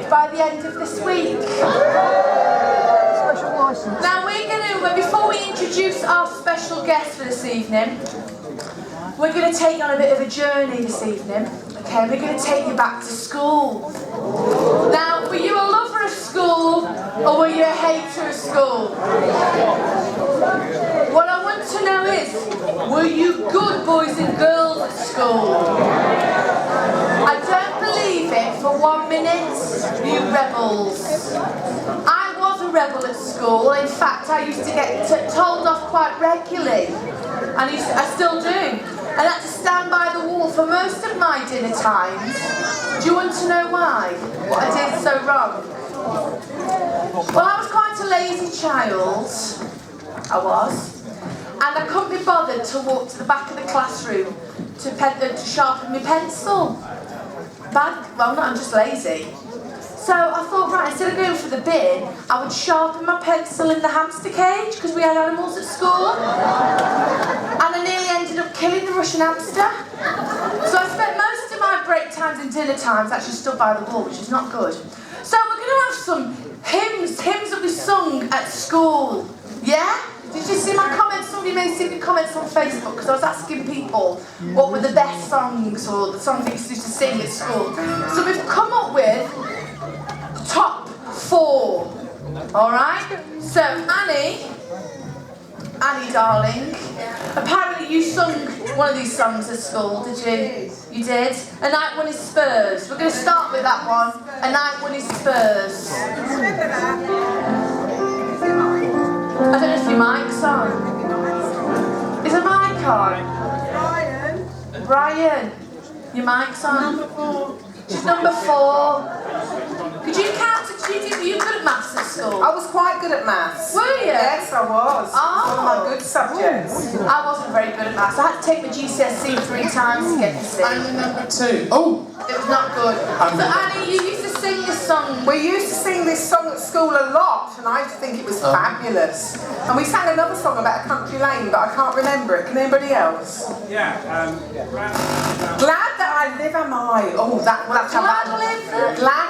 by the end of this week. Special license. Now before we introduce our special guest for this evening, we're going to take you on a bit of a journey this evening. Okay, we're going to take you back to school. Now, were you a lover of school or were you a hater of school? What I want to know is, were you good boys and girls at school? I don't believe it for 1 minute, you rebels. I was a rebel at school. In fact, I used to get told off quite regularly. And I still do. I had to stand by the wall for most of my dinner times. Do you want to know why? What I did so wrong? Well, I was quite a lazy child. I was. And I couldn't be bothered to walk to the back of the classroom to sharpen my pencil. I'm just lazy. So I thought, right, instead of going for the bin, I would sharpen my pencil in the hamster cage, because we had animals at school. And I nearly ended up killing the Russian hamster. So I spent most of my break times and dinner times actually stood by the wall, which is not good. So we're going to have some hymns that we sung at school. Yeah? Did you see my comments? Somebody may see the comments on Facebook, because I was asking people what were the best songs or the songs they used to sing at school. So we've come up with top 4. Alright? So Annie darling, apparently you sung one of these songs at school, did you? You did? A Night One is Spurs. We're going to start with that one. A Night One is Spurs. I don't know if your mic's on. Is a mic on? Brian, your mic's on. Number 4. She's number 4. Could you count to were you good at maths at school? I was quite good at maths. Were you? Yes, I was. Oh. One of my good subjects. I wasn't very good at maths. I had to take my GCSE 3 times to get to C. I'm number 2. Oh! It was not good. So Annie, you used to sing this song. We used to sing this song at school a lot, and I used to think it was fabulous. And we sang another song about a country lane, but I can't remember it. Can anybody else? Yeah, Glad that I live am I. Oh, that's Glad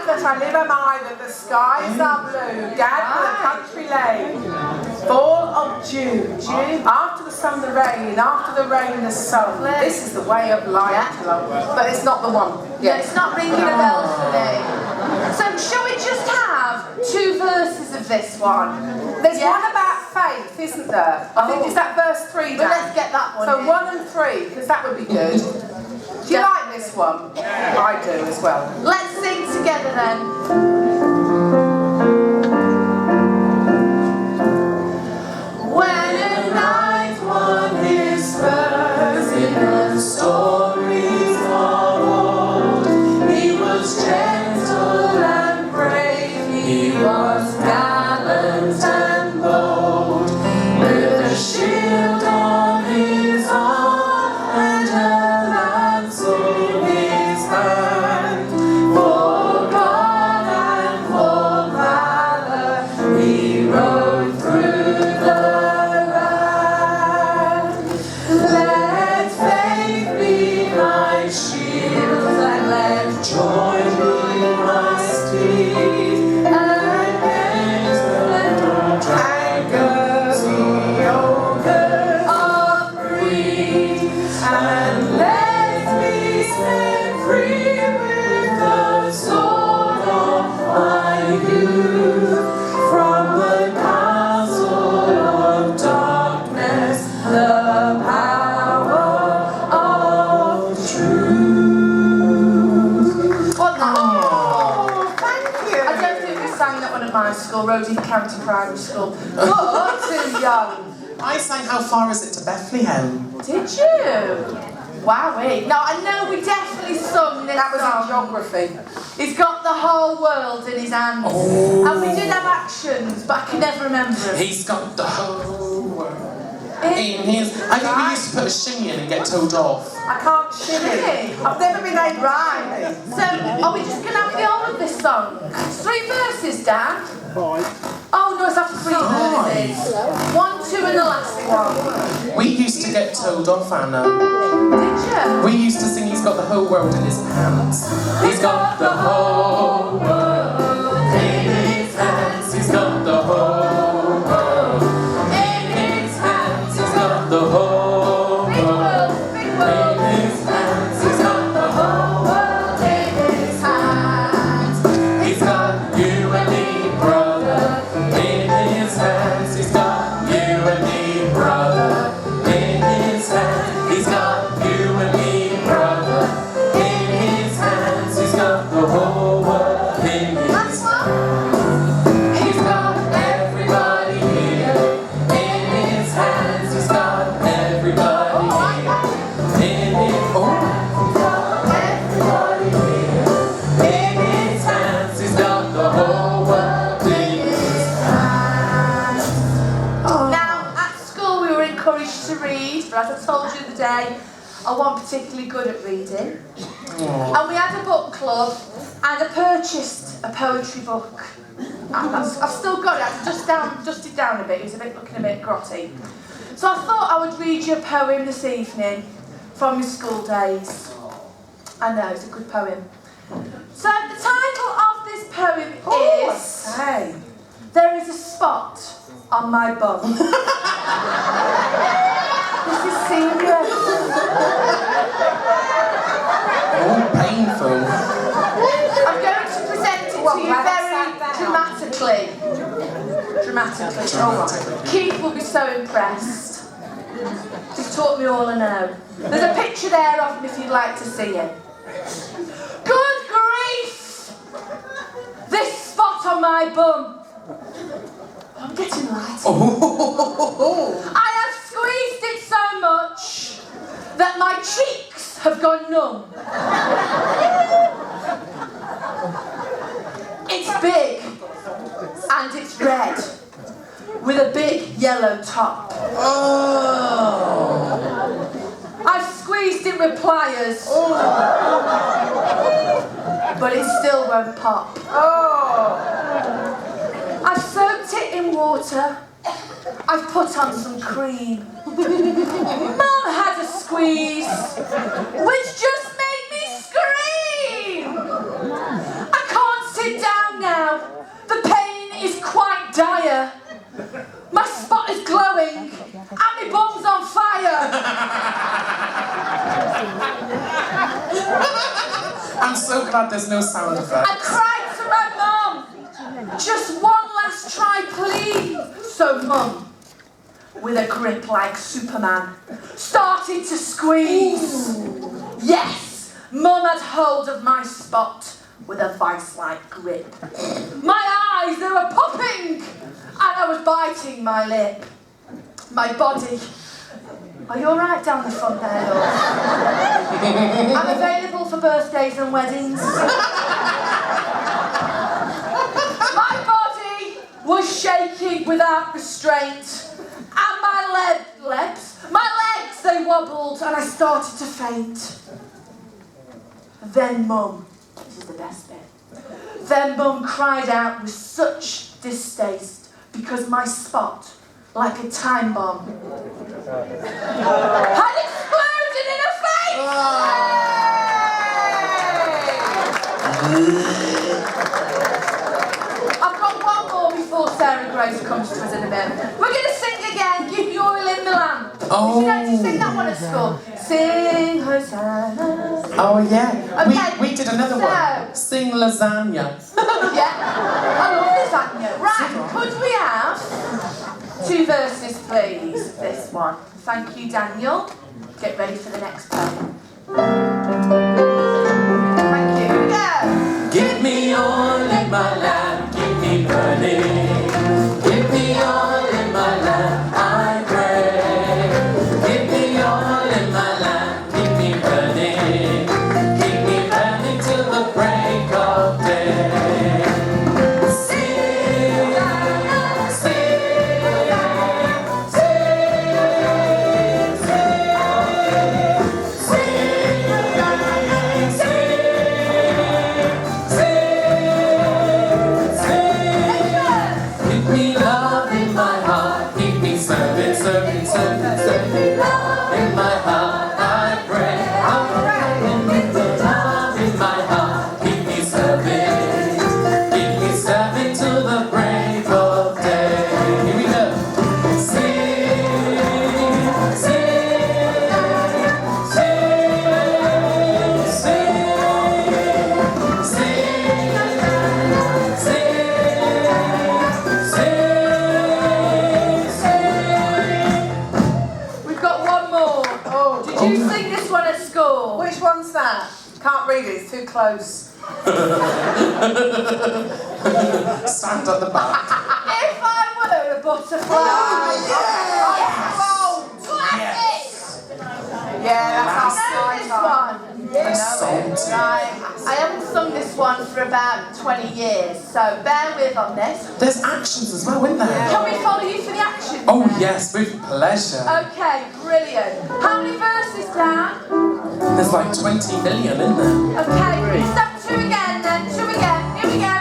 that I live am I, that the skies are blue. Glad for the country lane. Fall of June. After the sun, the rain. After the rain, the sun. This is the way of life, love. But it's not the one. Yeah, it's not ringing a bell for me. So shall we just have 2 verses of this one? There's one about faith, isn't there? I think it's that verse 3. But let's get that one. So 1 and 3, because that would be good. Do you like this one? I do as well. Let's sing together then. When a night one is spurs in the stories of old, he was gentle and brave, he was gallant and bold, with a shield on his arm and a lance in his hand. For God and for valor he rode through the land. Let faith be my shield and let joy be my steed, and gaze and anger the ogre of greed, and let me set free with the sword of my youth from the castle of darkness, the power of truth. What that? Oh, thank you. I don't think we sang that one at my school, Roding County Primary School. But too young. I sang How Far Is It to Bethlehem? Did you? Wowee. No, I know we definitely sung this That was song. in geography. He's got the whole world in his hands. Oh. And we did have actions, but I can never remember them. He's got the whole world in his... I think we used to put a shimmy in and get told off. I can't shimmy. Really? I've never been able to shimmy. So, are we just going to have the whole of this song? It's 3 verses, Dan? 5. Oh, no, it's after 3 verses. 1, 2 and the last one. We used to get told off, Anna. Did you? We used to sing He's got the whole world in his hands. He's got the whole world particularly good at reading. And we had a book club, and I purchased a poetry book. And I've still got it. I've dusted down a bit. It was looking a bit grotty. So I thought I would read you a poem this evening from my school days. I know, it's a good poem. So the title of this poem is There is a Spot on My Bum. This is serious. Oh, painful. I'm going to present it to you very dramatically. Keith will be so impressed. He's taught me all I know. There's a picture there of him if you'd like to see him. Good grief! This spot on my bum. I'm getting light. I have squeezed it so much that my cheeks have gone numb. It's big and it's red with a big yellow top. I've squeezed it with pliers, but it still won't pop. I've soaked it in water. I've put on some cream. Mum had a squeeze, which just made me scream. I can't sit down now. The pain is quite dire. My spot is glowing, and my bum's on fire. I'm so glad there's no sound effect. I cried to my mum. Just one last try, please. So Mum, with a grip like Superman, started to squeeze. Yes, Mum had hold of my spot with a vice-like grip. My eyes, they were popping, and I was biting my lip. My body. Are you all right down the front there, love? I'm available for birthdays and weddings. My body was shaking without restraint, and my legs, they wobbled, and I started to faint. Then Mum, this is the best bit, then Mum cried out with such distaste because my spot, like a time bomb, had exploded in her face! I've got one more before Sarah Grace comes to us in a minute. We're going to sing again, Give Me Oil in the Lamp. Did you know to sing that one at school? Sing Hosanna. Oh yeah, Okay, we did another one. Sing lasagna. Yeah, I love lasagna. Right, could we have 2 verses, please? This one. Thank you, Daniel. Get ready for the next poem. Thank you. Here we go. Give me oil in my lamp, keep me burning. Give me oil in my lamp, I pray. Give me oil in my lamp, keep me burning. Keep me burning till the break of day. Sing, sing, Keep me love in my heart, keep me serving, serving, serving, serving. Love in my heart, I pray. I'm praying with the love in my heart, keep me serving till the break of day. Here we go. Sing, sing, sing, sing, sing, We've got one more. Did you sing this one at school? Which one's that? Can't read it, it's too close. Stand at the back. If I were a butterfly. Classic. Yeah, I that's know our this slide one. That's salty. Right. I haven't sung this one for about 20 years, so bear with on this. There's actions as well, isn't there? Can we follow you for the action? Oh then? yes, with pleasure. Okay, brilliant. How many verses, Dan? There's like 20 million in there. Okay, step 2 again then. 2 again. Here we go.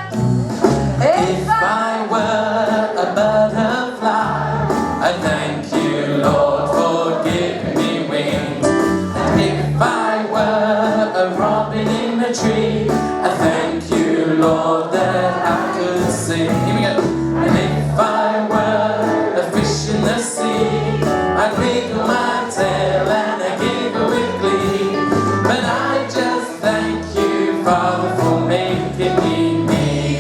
If I were a butterfly, I thank you, Lord, for giving me wings. And if I were a robin in a tree, I thank you, Lord, that I could sing. Here we go. And if I were a fish in the sea, I'd wiggle my tail and I'd giggle with glee. But I just thank you, Father, for making me me.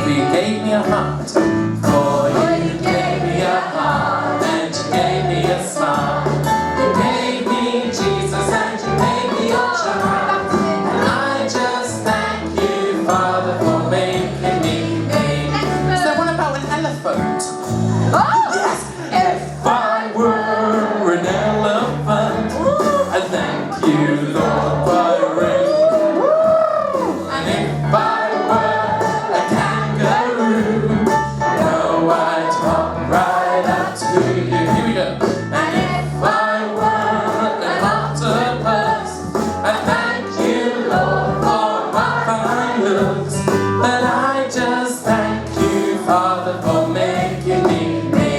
You gave me a heart, for you gave me a heart, and you gave me a smile. You gave me Jesus and you made me your child. And I just thank you, Father, for making me me. So what about an elephant? Oh! Yes! If I were an elephant, I thank you, Lord, for ring. And if I were a kangaroo, no, I'd hop right up to you. Here we go. And if I were an octopus, I thank you, Lord, for my fine looks. But I just thank you, Father, for making me me.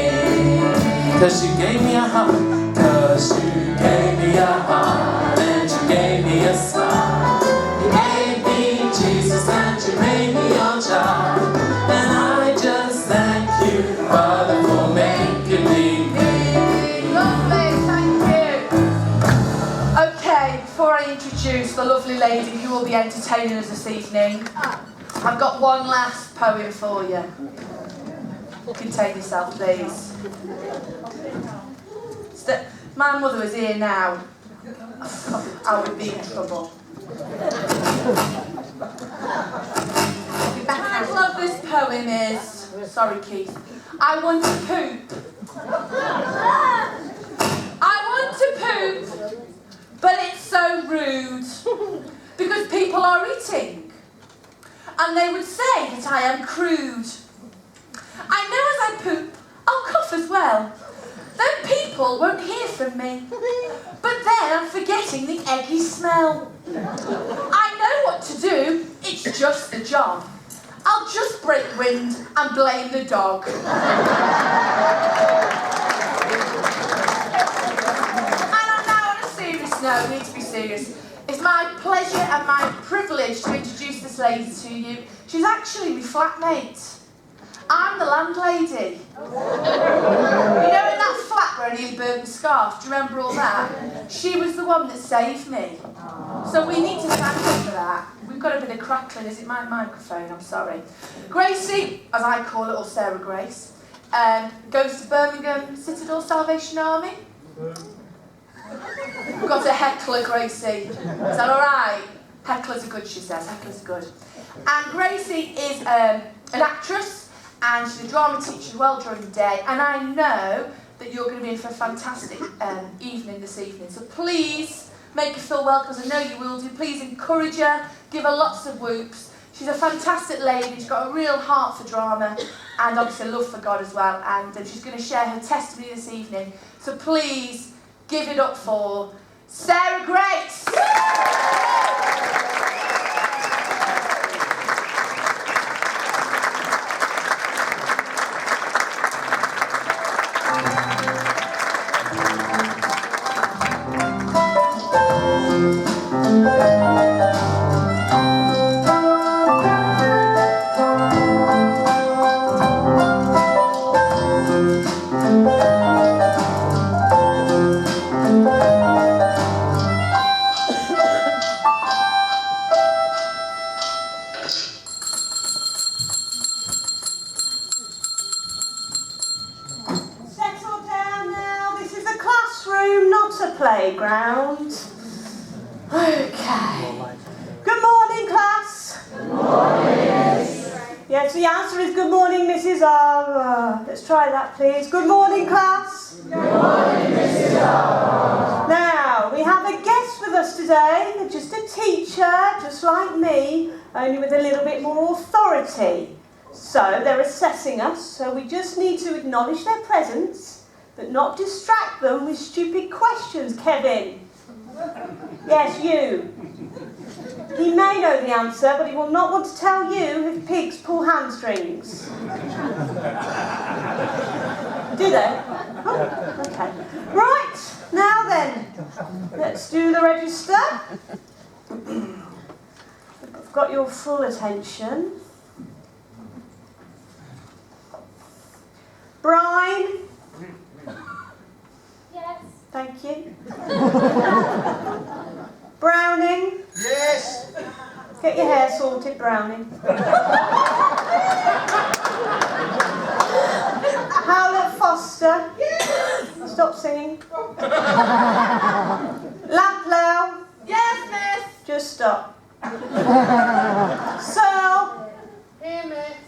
'Cause you gave me a heart, 'cause you gave me a heart, and you gave me a smile. You gave me Jesus and you made me your child. And I just thank you, Father, for making me me. Lovely, thank you. Okay, before I introduce the lovely lady who will be entertaining us this evening, I've got one last poem for you. Contain yourself, please. My mother was here now. I would be in trouble. The title of this poem is, sorry Keith, I want to poop. I want to poop, but it's so rude because people are eating and they would say that I am crude. I know as I poop, I'll cough as well. Then people won't hear from me. But then I'm forgetting the eggy smell. I know what to do, it's just the job. I'll just break wind and blame the dog. And I'm now on a serious note, we need to be serious. It's my pleasure and my privilege to introduce this lady to you. She's actually my flatmate. I'm the landlady. You know, in that flat where I nearly burned my scarf, do you remember all that? She was the one that saved me. So we need to thank her for that. We've got a bit of crackling. Is it my microphone? I'm sorry. Gracie, as I call it, or Sarah Grace, goes to Birmingham Citadel Salvation Army. We've got a heckler, Gracie. Is that all right? Hecklers are good, she says. Hecklers are good. And Gracie is an actress. And she's a drama teacher as well during the day. And I know that you're going to be in for a fantastic evening this evening. So please make her feel welcome, because I know you will do. Please encourage her, give her lots of whoops. She's a fantastic lady. She's got a real heart for drama and obviously a love for God as well. And she's going to share her testimony this evening. So please give it up for Sarah Grace. Playground. Okay. Good morning, class. Good morning. Yes, the answer is good morning, Mrs. R. Let's try that, please. Good morning, class. Good morning, Mrs. R. Now, we have a guest with us today. They're just a teacher, just like me, only with a little bit more authority. So, they're assessing us, so we just need to acknowledge their presence, but not distract them with stupid questions, Kevin. Yes, you. He may know the answer, but he will not want to tell you if pigs pull hamstrings. Do they? Oh, okay. Right, now then, let's do the register. I've got your full attention. Brian? Yes. Thank you. Browning? Yes. Get your hair sorted, Browning. Howlett Foster? Stop singing. Laplow? Yes, miss. Just stop. Searle? Here, miss.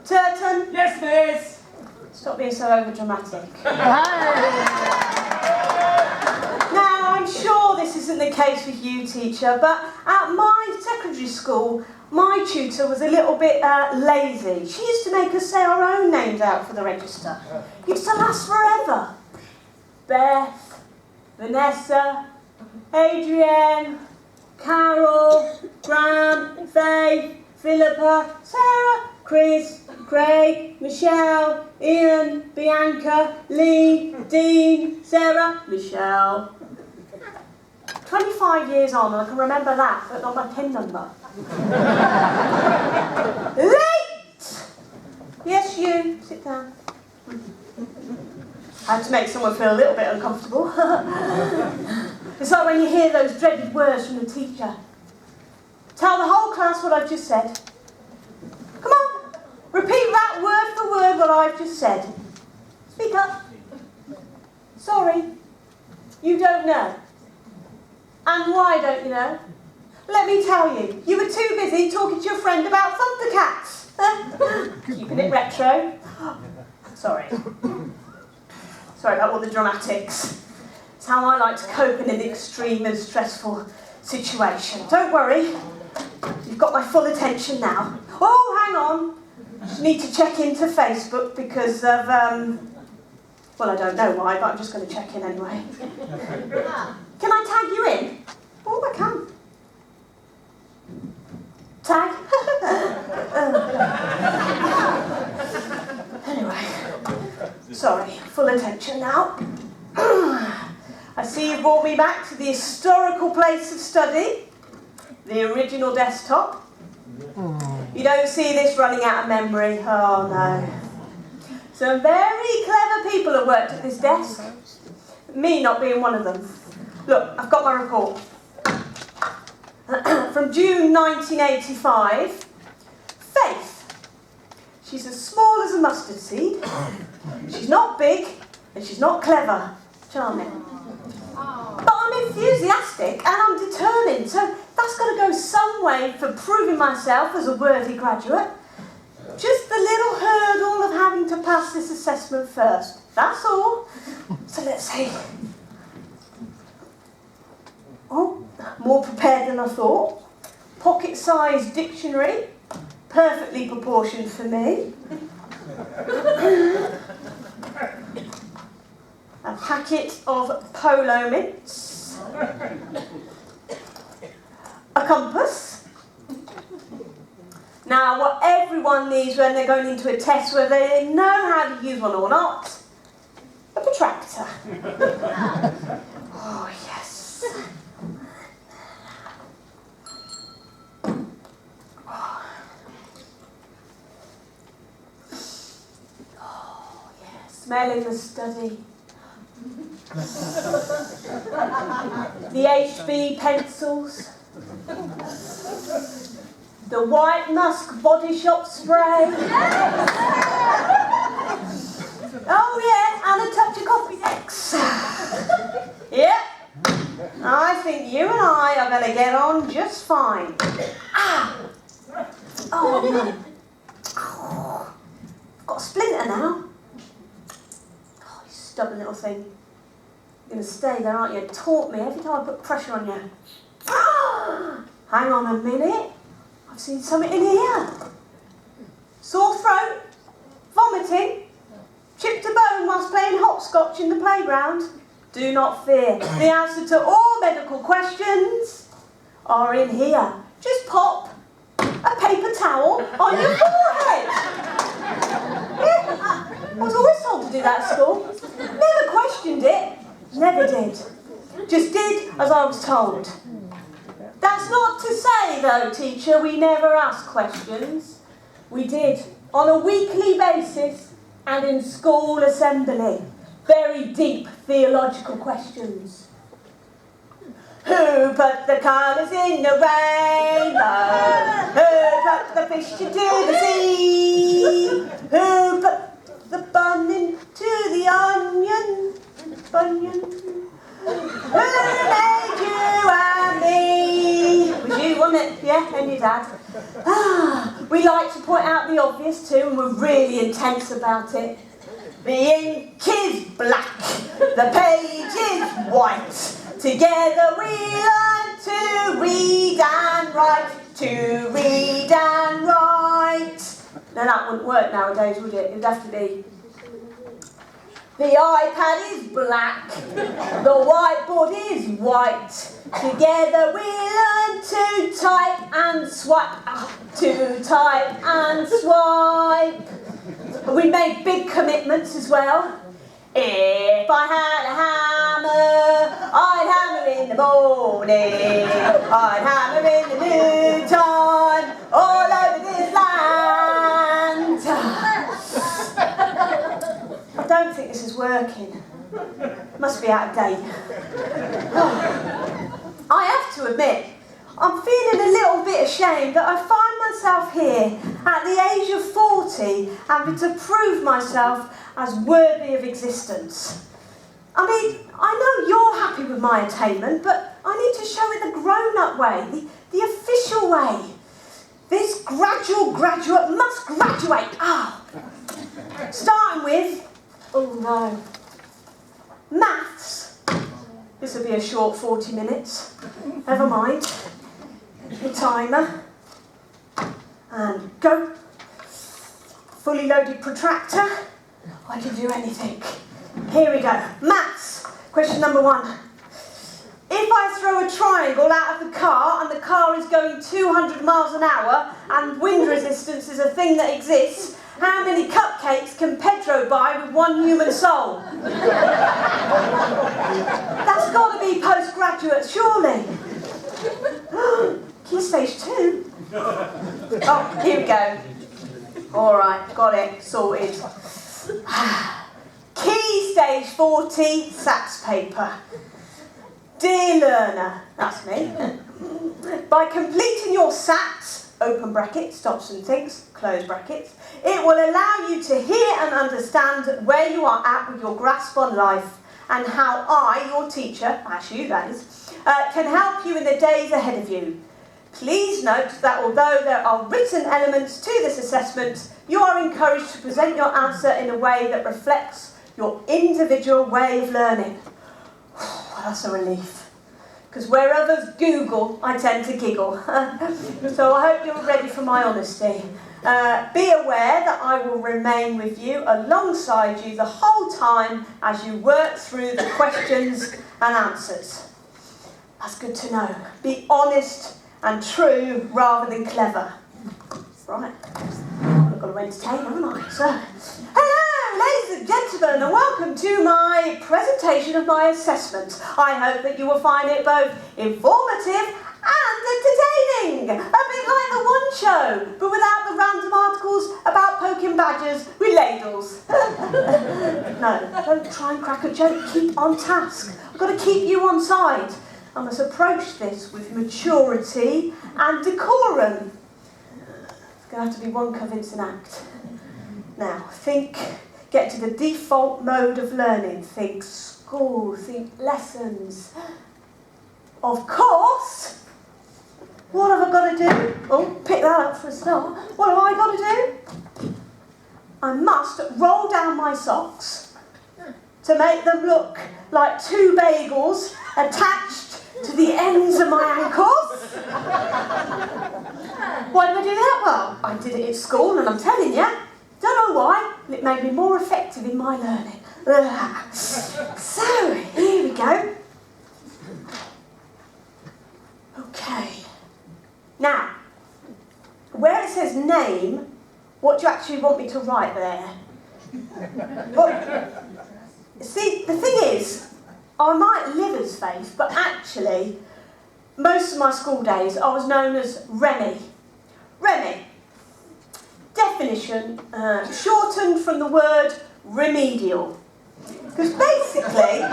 Turton? Yes, miss. Stop being so overdramatic. Now, I'm sure this isn't the case with you, teacher, but at my secondary school, my tutor was a little bit lazy. She used to make us say our own names out for the register. It used to last forever. Beth, Vanessa, Adrienne, Carol, Graham, Faith, Philippa, Sarah, Chris, Craig, Michelle, Ian, Bianca, Lee, Dean, Sarah, Michelle. 25 years on and I can remember that, but not my PIN number. Late! Yes, you. Sit down. I had to make someone feel a little bit uncomfortable. It's like when you hear those dreaded words from the teacher. Tell the whole class what I've just said. Come on, repeat that word for word what I've just said. Speak up. Sorry, you don't know. And why don't you know? Let me tell you, you were too busy talking to your friend about Thundercats. Keeping it retro. Sorry. Sorry about all the dramatics. It's how I like to cope in an extreme and stressful situation. Don't worry, you've got my full attention now. Oh, hang on. Just need to check into Facebook because of, well, I don't know why, but I'm just going to check in anyway. Can I tag you in? Oh, I can. Tag? Anyway, sorry, full attention now. I see you brought me back to the historical place of study, the original desktop. You don't see this running out of memory, oh no. Some very clever people have worked at this desk, me not being one of them. Look, I've got my report. From June 1985, Faith. She's as small as a mustard seed. She's not big, and she's not clever. Charming. But I'm enthusiastic and I'm determined, so that's got to go some way for proving myself as a worthy graduate. Just the little hurdle of having to pass this assessment first. That's all. So let's see. Oh, more prepared than I thought. Pocket-sized dictionary, perfectly proportioned for me. A packet of Polo mints. A compass. Now, what everyone needs when they're going into a test, whether they know how to use one or not, a protractor. Oh, yes. Oh, yes. Smelling the study. The HB pencils. The White Musk Body Shop spray. Oh yeah, and a touch of coffee X. Yep. I think you and I are going to get on just fine. Ah. Oh no. Oh, I've got a splinter now. Oh, you stubborn little thing. You're going to stay there, aren't you? Taunt me every time I put pressure on you. Ah. Hang on a minute. I've seen something in here. Sore throat, vomiting, chipped a bone whilst playing hopscotch in the playground. Do not fear. The answer to all medical questions are in here. Just pop a paper towel on your forehead. Yeah, I was always told to do that at school. Never questioned it. Never did. Just did as I was told. That's not to say, though, teacher, we never asked questions. We did, on a weekly basis and in school assembly. Very deep theological questions. Who put the colours in the rainbow? Who put the fish into the sea? Who put the bun into the onion? Bunyan? Who made you and me? It was you, wasn't it? Yeah, and your dad. We like to point out the obvious too, and we're really intense about it. The ink is black, the page is white. Together we learn to read and write, to read and write. Now that wouldn't work nowadays, would it? It'd have to be. The iPad is black, the whiteboard is white. Together we learn to type and swipe, to type and swipe. We made big commitments as well. If I had a hammer, I'd hammer in the morning, I'd hammer in the noontime, all over this land. I don't think this is working. Must be out of date. I have to admit, I'm feeling a little bit ashamed that I find myself here at the age of 40 having to prove myself as worthy of existence. I mean, I know you're happy with my attainment, but I need to show it the grown-up way, the official way. This gradual graduate must graduate. Starting with, oh no, maths. This will be a short 40 minutes. Never mind. The timer. And go. Fully loaded protractor. I can do anything. Here we go. Maths. Question number 1. If I throw a triangle out of the car and the car is going 200 miles an hour and wind resistance is a thing that exists, how many cupcakes can Pedro buy with one human soul? That's got to be postgraduate, surely. Key stage 2. Oh, here we go. All right, got it, sorted. Key stage 40, SATs paper. Dear learner, that's me. By completing your SATs, open brackets, stops and thinks, close brackets, it will allow you to hear and understand where you are at with your grasp on life and how I, your teacher, that's you that is, can help you in the days ahead of you. Please note that although there are written elements to this assessment, you are encouraged to present your answer in a way that reflects your individual way of learning. That's a relief. Because where others Google, I tend to giggle. So I hope you're ready for my honesty. Be aware that I will remain with you alongside you the whole time as you work through the questions and answers. That's good to know. Be honest and true rather than clever. Right. I've got to entertain, haven't I? So, hello, ladies and gentlemen, and welcome to my presentation of my assessment. I hope that you will find it both informative and entertaining. A bit like the One Show, but without the random articles about poking badgers with ladles. No, don't try and crack a joke. Keep on task. I've got to keep you on side. I must approach this with maturity and decorum. It's going to have to be one convincing act. Now, get to the default mode of learning. Think school, think lessons. Of course, what have I got to do? Oh, pick that up for a start. What have I got to do? I must roll down my socks to make them look like 2 bagels attached to the ends of my ankles. Why did I do that? Well, I did it at school and I'm telling you, don't know why, but it made me more effective in my learning. So, here we says name, what do you actually want me to write there? Well, see, the thing is, I might live as Faith, but actually, most of my school days, I was known as Remy. Remy. Definition, shortened from the word remedial. Because basically, when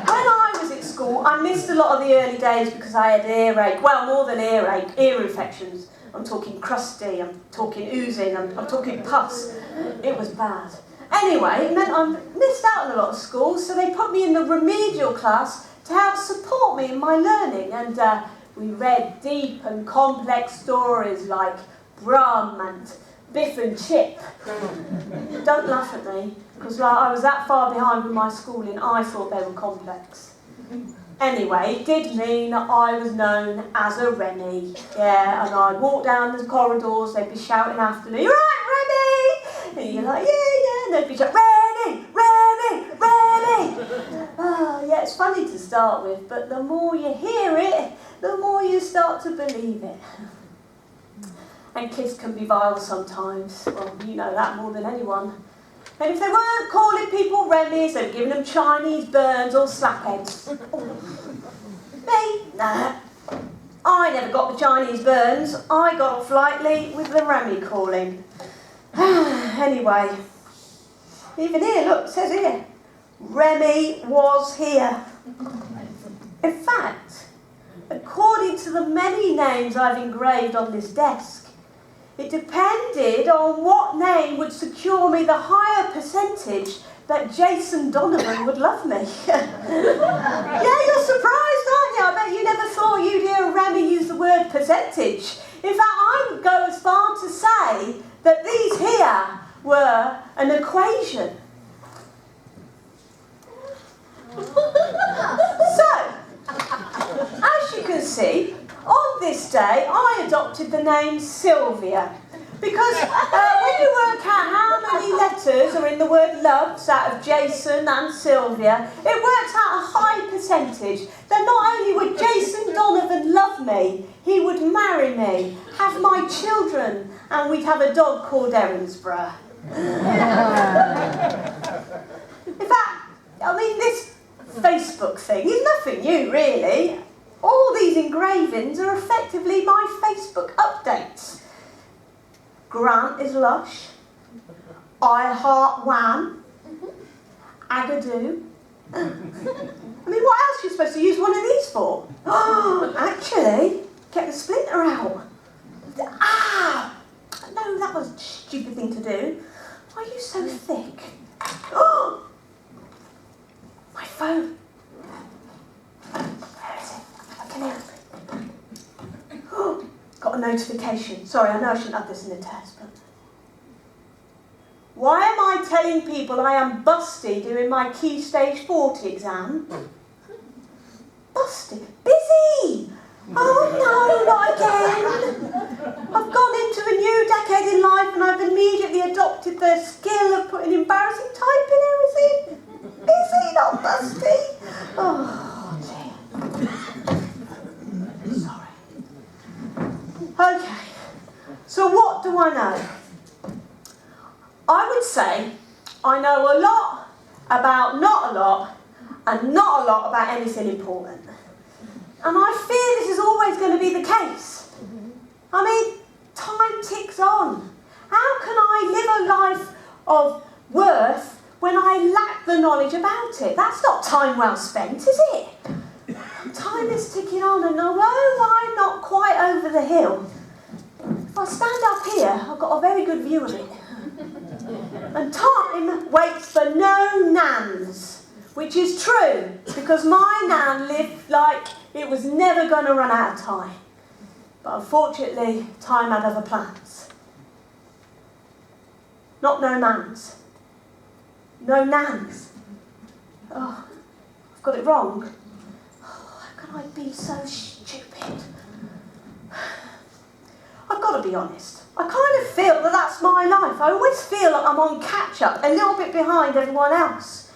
I was at school, I missed a lot of the early days because I had earache. Well, more than earache, ear infections. I'm talking crusty, I'm talking oozing, I'm talking pus. It was bad. Anyway, it meant I missed out on a lot of school, so they put me in the remedial class to help support me in my learning. And we read deep and complex stories like Brum and Biff and Chip. Don't laugh at me, because I was that far behind with my schooling, I thought they were complex. Anyway, it did mean that I was known as a Remy. Yeah, and I'd walk down the corridors, they'd be shouting after me, "Right, Remy!" And you're like, yeah, and they'd be shouting, "Remy, Remy, Remy!" Oh, yeah, it's funny to start with, but the more you hear it, the more you start to believe it. And kids can be vile sometimes. Well, you know that more than anyone. And if they weren't calling people Remys, they were giving them Chinese burns or slapheads. Me? Nah. I never got the Chinese burns. I got off lightly with the Remy calling. Anyway, even here, look, it says here, Remy was here. In fact, according to the many names I've engraved on this desk, it depended on what name would secure me the higher percentage that Jason Donovan would love me. Yeah, you're surprised, aren't you? I bet you never thought you'd hear Remy use the word percentage. In fact, I would go as far to say that these here were an equation. So, as you can see, on this day, I adopted the name Sylvia. Because when you work out how many letters are in the word loves out of Jason and Sylvia, it works out a high percentage that not only would Jason Donovan love me, he would marry me, have my children, and we'd have a dog called Erinsborough. In fact, I mean, this Facebook thing is nothing new, really. All these engravings are effectively my Facebook updates. Grant is lush. I heart wham. Agadoo. I mean, what else are you supposed to use one of these for? Oh, actually, get the splinter out. Ah! No, that was a stupid thing to do. Why are you so thick? Oh! My phone. Where is it? I can hear it. Oh, got a notification. Sorry, I know I shouldn't have this in the test, but... Why am I telling people I am busty doing my Key Stage 40 exam? Busty? Busy! Oh no, not again! I've gone into a new decade in life and I've immediately adopted the skill of putting embarrassing type in everything. Busy, not busty. Oh dear. Sorry. Okay, so what do I know? I would say I know a lot about not a lot and not a lot about anything important. And I fear this is always going to be the case. I mean, time ticks on. How can I live a life of worth when I lack the knowledge about it? That's not time well spent, is it? Time is ticking on, and although I'm not quite over the hill, if I stand up here, I've got a very good view of it. And time waits for no nans, which is true, because my nan lived like it was never going to run out of time. But unfortunately, time had other plans. Not no nans. No nans. Oh, I've got it wrong. Oh, how can I be so stupid? I've got to be honest. I kind of feel that that's my life. I always feel like I'm on catch-up, a little bit behind everyone else.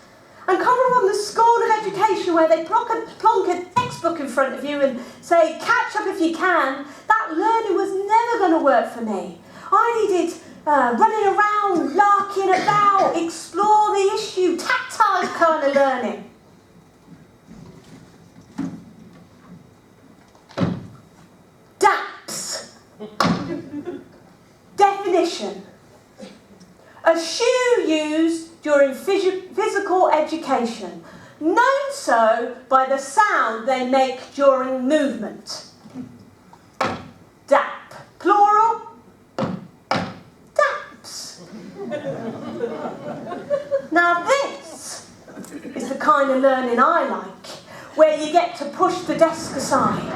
And coming from the School of Education where they plonk a textbook in front of you and say, catch up if you can, that out, learning was never going to work for me. I needed running around, larking about, explore the issue, tactile kind of learning. DAPS. Definition. A shoe used during physical education, known so by the sound they make during movement. DAP. Plural. DAPS. Now this is the kind of learning I like, where you get to push the desk aside.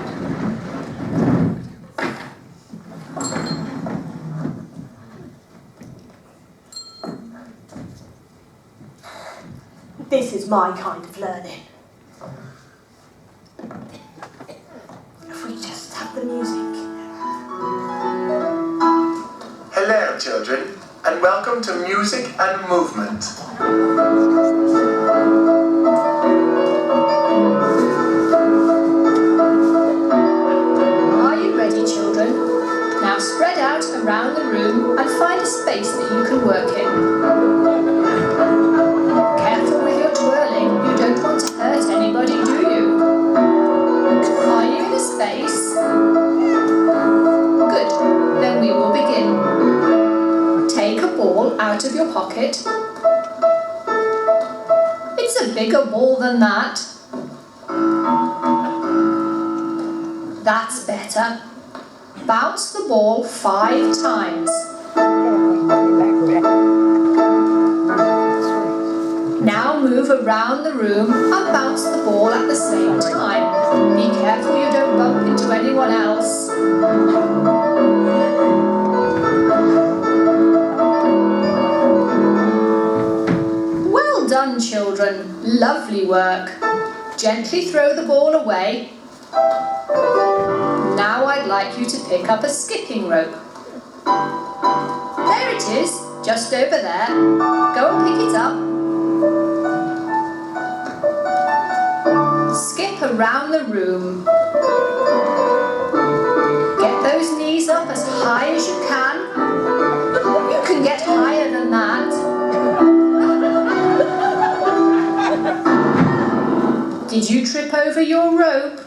This is my kind of learning. If we just have the music. Hello, children, and welcome to Music and Movement. Are you ready, children? Now spread out around the room and find a space that you can work in. Careful with your twirling, you don't want to hurt anybody, do you? Are you in a space? Good, then we will begin. Take a ball out of your pocket. It's a bigger ball than that. That's better. Bounce the ball 5 times. Now move around the room and bounce the ball at the same time. Be careful you don't bump into anyone else. Well done, children. Lovely work. Gently throw the ball away. Now I'd like you to pick up a skipping rope. There it is, just over there. Go and pick it up. Skip around the room. Get those knees up as high as you can. You can get higher than that. Did you trip over your rope?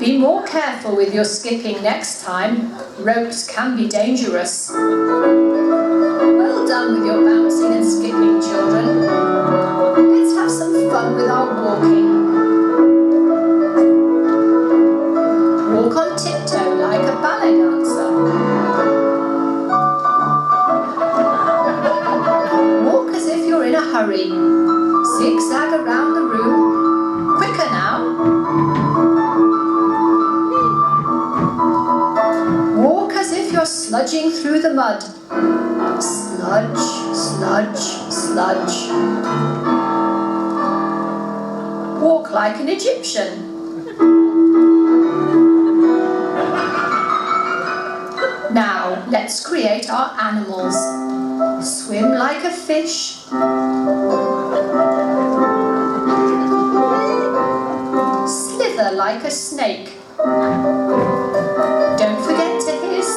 Be more careful with your skipping next time. Ropes can be dangerous. Well done with your bouncing and skipping, children. Let's have some fun with our walking. Walk on tiptoe like a ballet dancer. Walk as if you're in a hurry. Zigzag around the room. Quicker now. Walk as if you're sludging through the mud. Sludge, sludge, sludge. Walk like an Egyptian. Now, let's create our animals. Swim like a fish. Slither like a snake. Don't forget to hiss.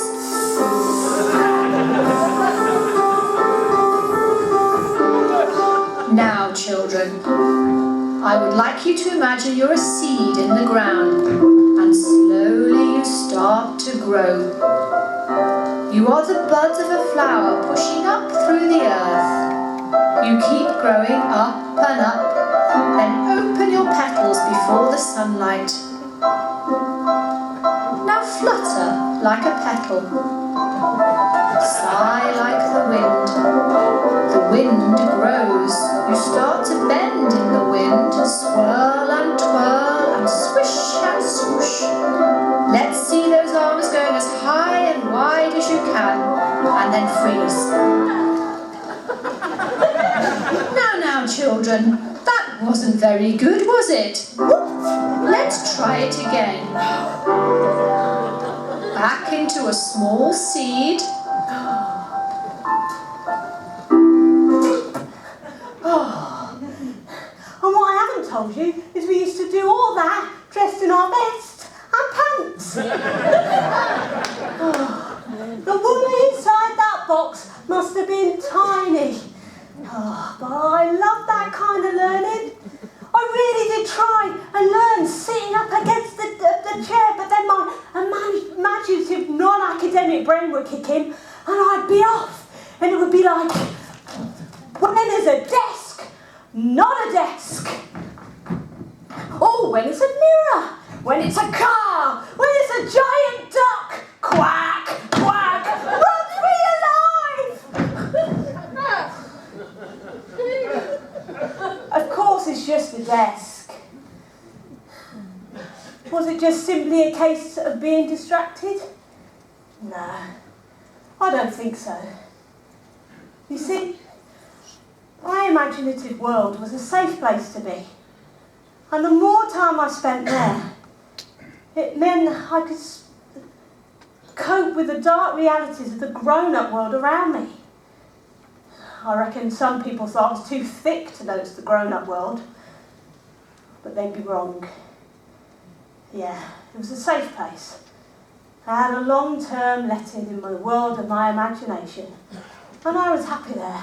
Now, children, I would like you to imagine you're a seed in the ground and slowly you start to grow. You are the buds of a flower pushing up through the earth. You keep growing up and up, then open your petals before the sunlight. Now flutter like a petal. Sigh like the wind. The wind grows. You start to bend in the wind. Swirl and twirl and swish and swoosh. Let's see those arms going as high and wide as you can, and then freeze. Now, children, that wasn't very good, was it? Let's try it again. Back into a small seed. And what I haven't told you is we used to do all that dressed in our vests and pants. blocks must have been tiny. Oh, but I love that kind of learning. I really did try and learn sitting up against the chair, but then my imaginative non-academic brain would kick in and I'd be off. And it would be like, when there's a desk, not a desk. Oh, when it's a mirror, when it's a car, when it's a giant duck. Quack, quack, run for your life! Of course it's just a desk. Was it just simply a case of being distracted? No, I don't think so. You see, my imaginative world was a safe place to be. And the more time I spent there, it meant I could cope with the dark realities of the grown-up world around me. I reckon some people thought I was too thick to notice the grown-up world, but they'd be wrong. Yeah, it was a safe place. I had a long-term let-in in the world of my imagination, and I was happy there.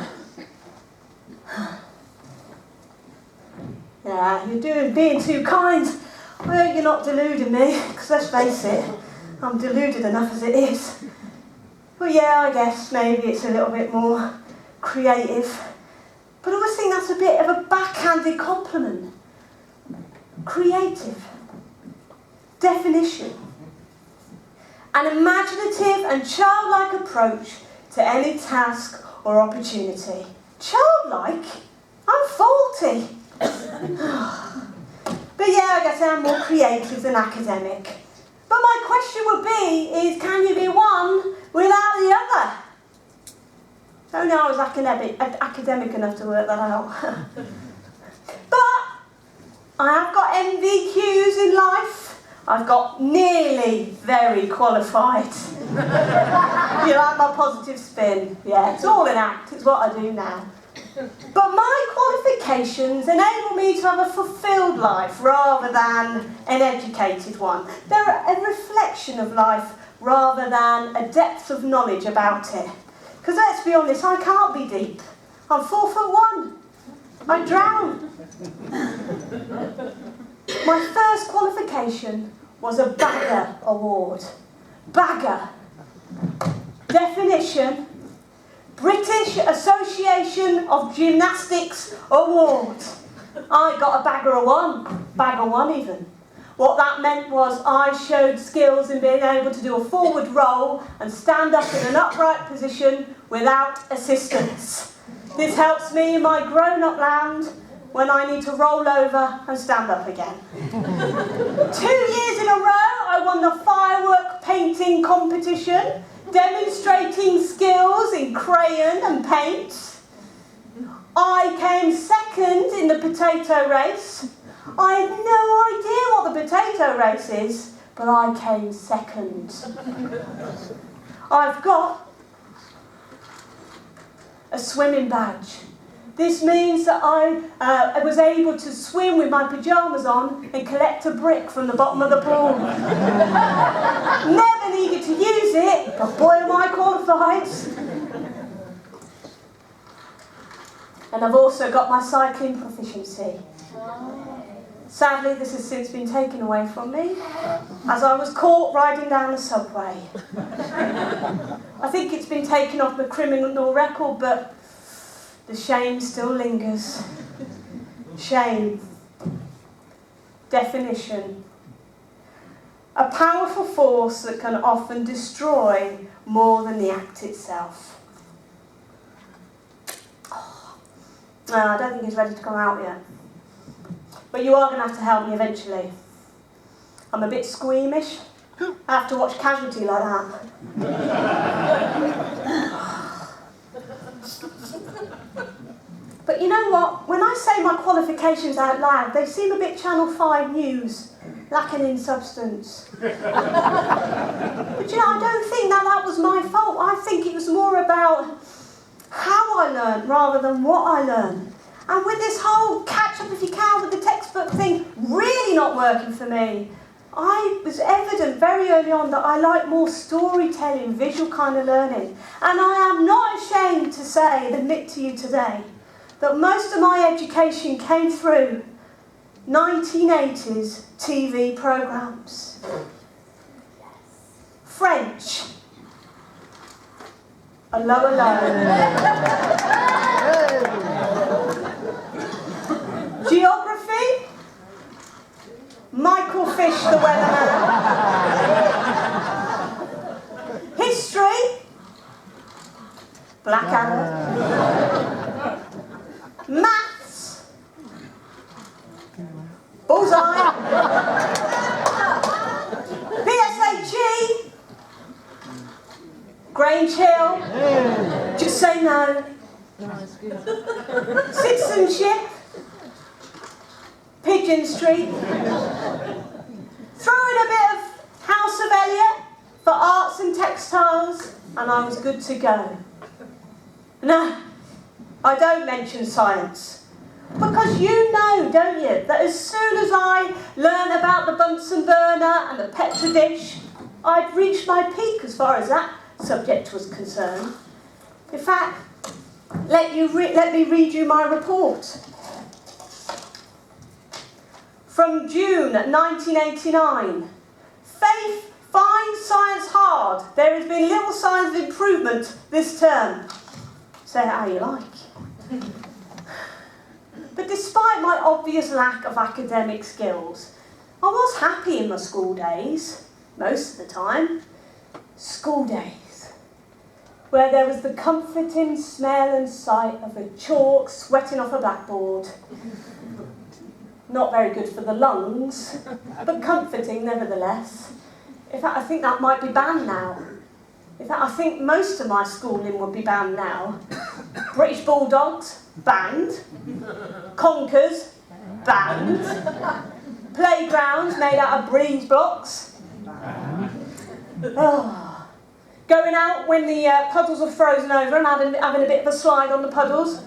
Yeah, you're being too kind. I hope you're not deluding me, because let's face it, I'm deluded enough as it is. But yeah, I guess maybe it's a little bit more creative. But I always think that's a bit of a backhanded compliment. Creative. Definition. An imaginative and childlike approach to any task or opportunity. Childlike? I'm 40. But yeah, I guess I'm more creative than academic. But my question would be, is can you be one without the other? Only I was academic enough to work that out. But I have got MVQs in life. I've got nearly very qualified. You like my positive spin? Yeah, it's all an act. It's what I do now. But my qualifications enable me to have a fulfilled life rather than an educated one. They're a reflection of life rather than a depth of knowledge about it. Because let's be honest, I can't be deep. I'm 4'1". I drown. My first qualification was a Bagger Award. Bagger. Definition: British Association of Gymnastics Award. I got a Bagger 1, Bagger 1 even. What that meant was I showed skills in being able to do a forward roll and stand up in an upright position without assistance. This helps me in my grown-up land when I need to roll over and stand up again. 2 years in a row I won the firework painting competition, demonstrating skills in crayon and paint. I came second in the potato race. I had no idea what the potato race is, but I came second. I've got a swimming badge. This means that I was able to swim with my pyjamas on and collect a brick from the bottom of the pool. Never needed to use it, but boy am I qualified. And I've also got my cycling proficiency. Sadly, this has since been taken away from me, as I was caught riding down the subway. I think it's been taken off the criminal record, but the shame still lingers. Shame. Definition: a powerful force that can often destroy more than the act itself. No, I don't think he's ready to come out yet. But you are going to have to help me eventually. I'm a bit squeamish. I have to watch Casualty like that. But you know what? When I say my qualifications out loud, they seem a bit Channel 5 news, lacking in substance. But you know, I don't think that was my fault. I think it was more about how I learned rather than what I learned. And with this whole catch up if you can with the textbook thing really not working for me, I was evident very early on that I like more storytelling, visual kind of learning. And I am not ashamed to say and admit to you today that most of my education came through 1980s TV programmes. French. Hello, hello. Geography. Michael Fish, the weatherman. History. Blackadder. Maths. Bullseye. PSHE. Grange Hill. Just say no. Citizenship. Pigeon Street. Throw in a bit of House of Elliot for arts and textiles, and I was good to go. No, I don't mention science. Because you know, don't you, that as soon as I learn about the Bunsen burner and the Petri dish, I'd reached my peak as far as that subject was concerned. In fact, let me read you my report. From June 1989. Faith finds science hard. There has been little signs of improvement this term. Say it how you like. But despite my obvious lack of academic skills, I was happy in my school days, most of the time. School days, where there was the comforting smell and sight of a chalk sweating off a blackboard. Not very good for the lungs, but comforting nevertheless. In fact, I think that might be banned now. In fact, I think most of my schooling would be banned now. British Bulldogs, banned. Conkers, banned. Playgrounds made out of breeze blocks. Oh. Going out when the puddles are frozen over and having a bit of a slide on the puddles.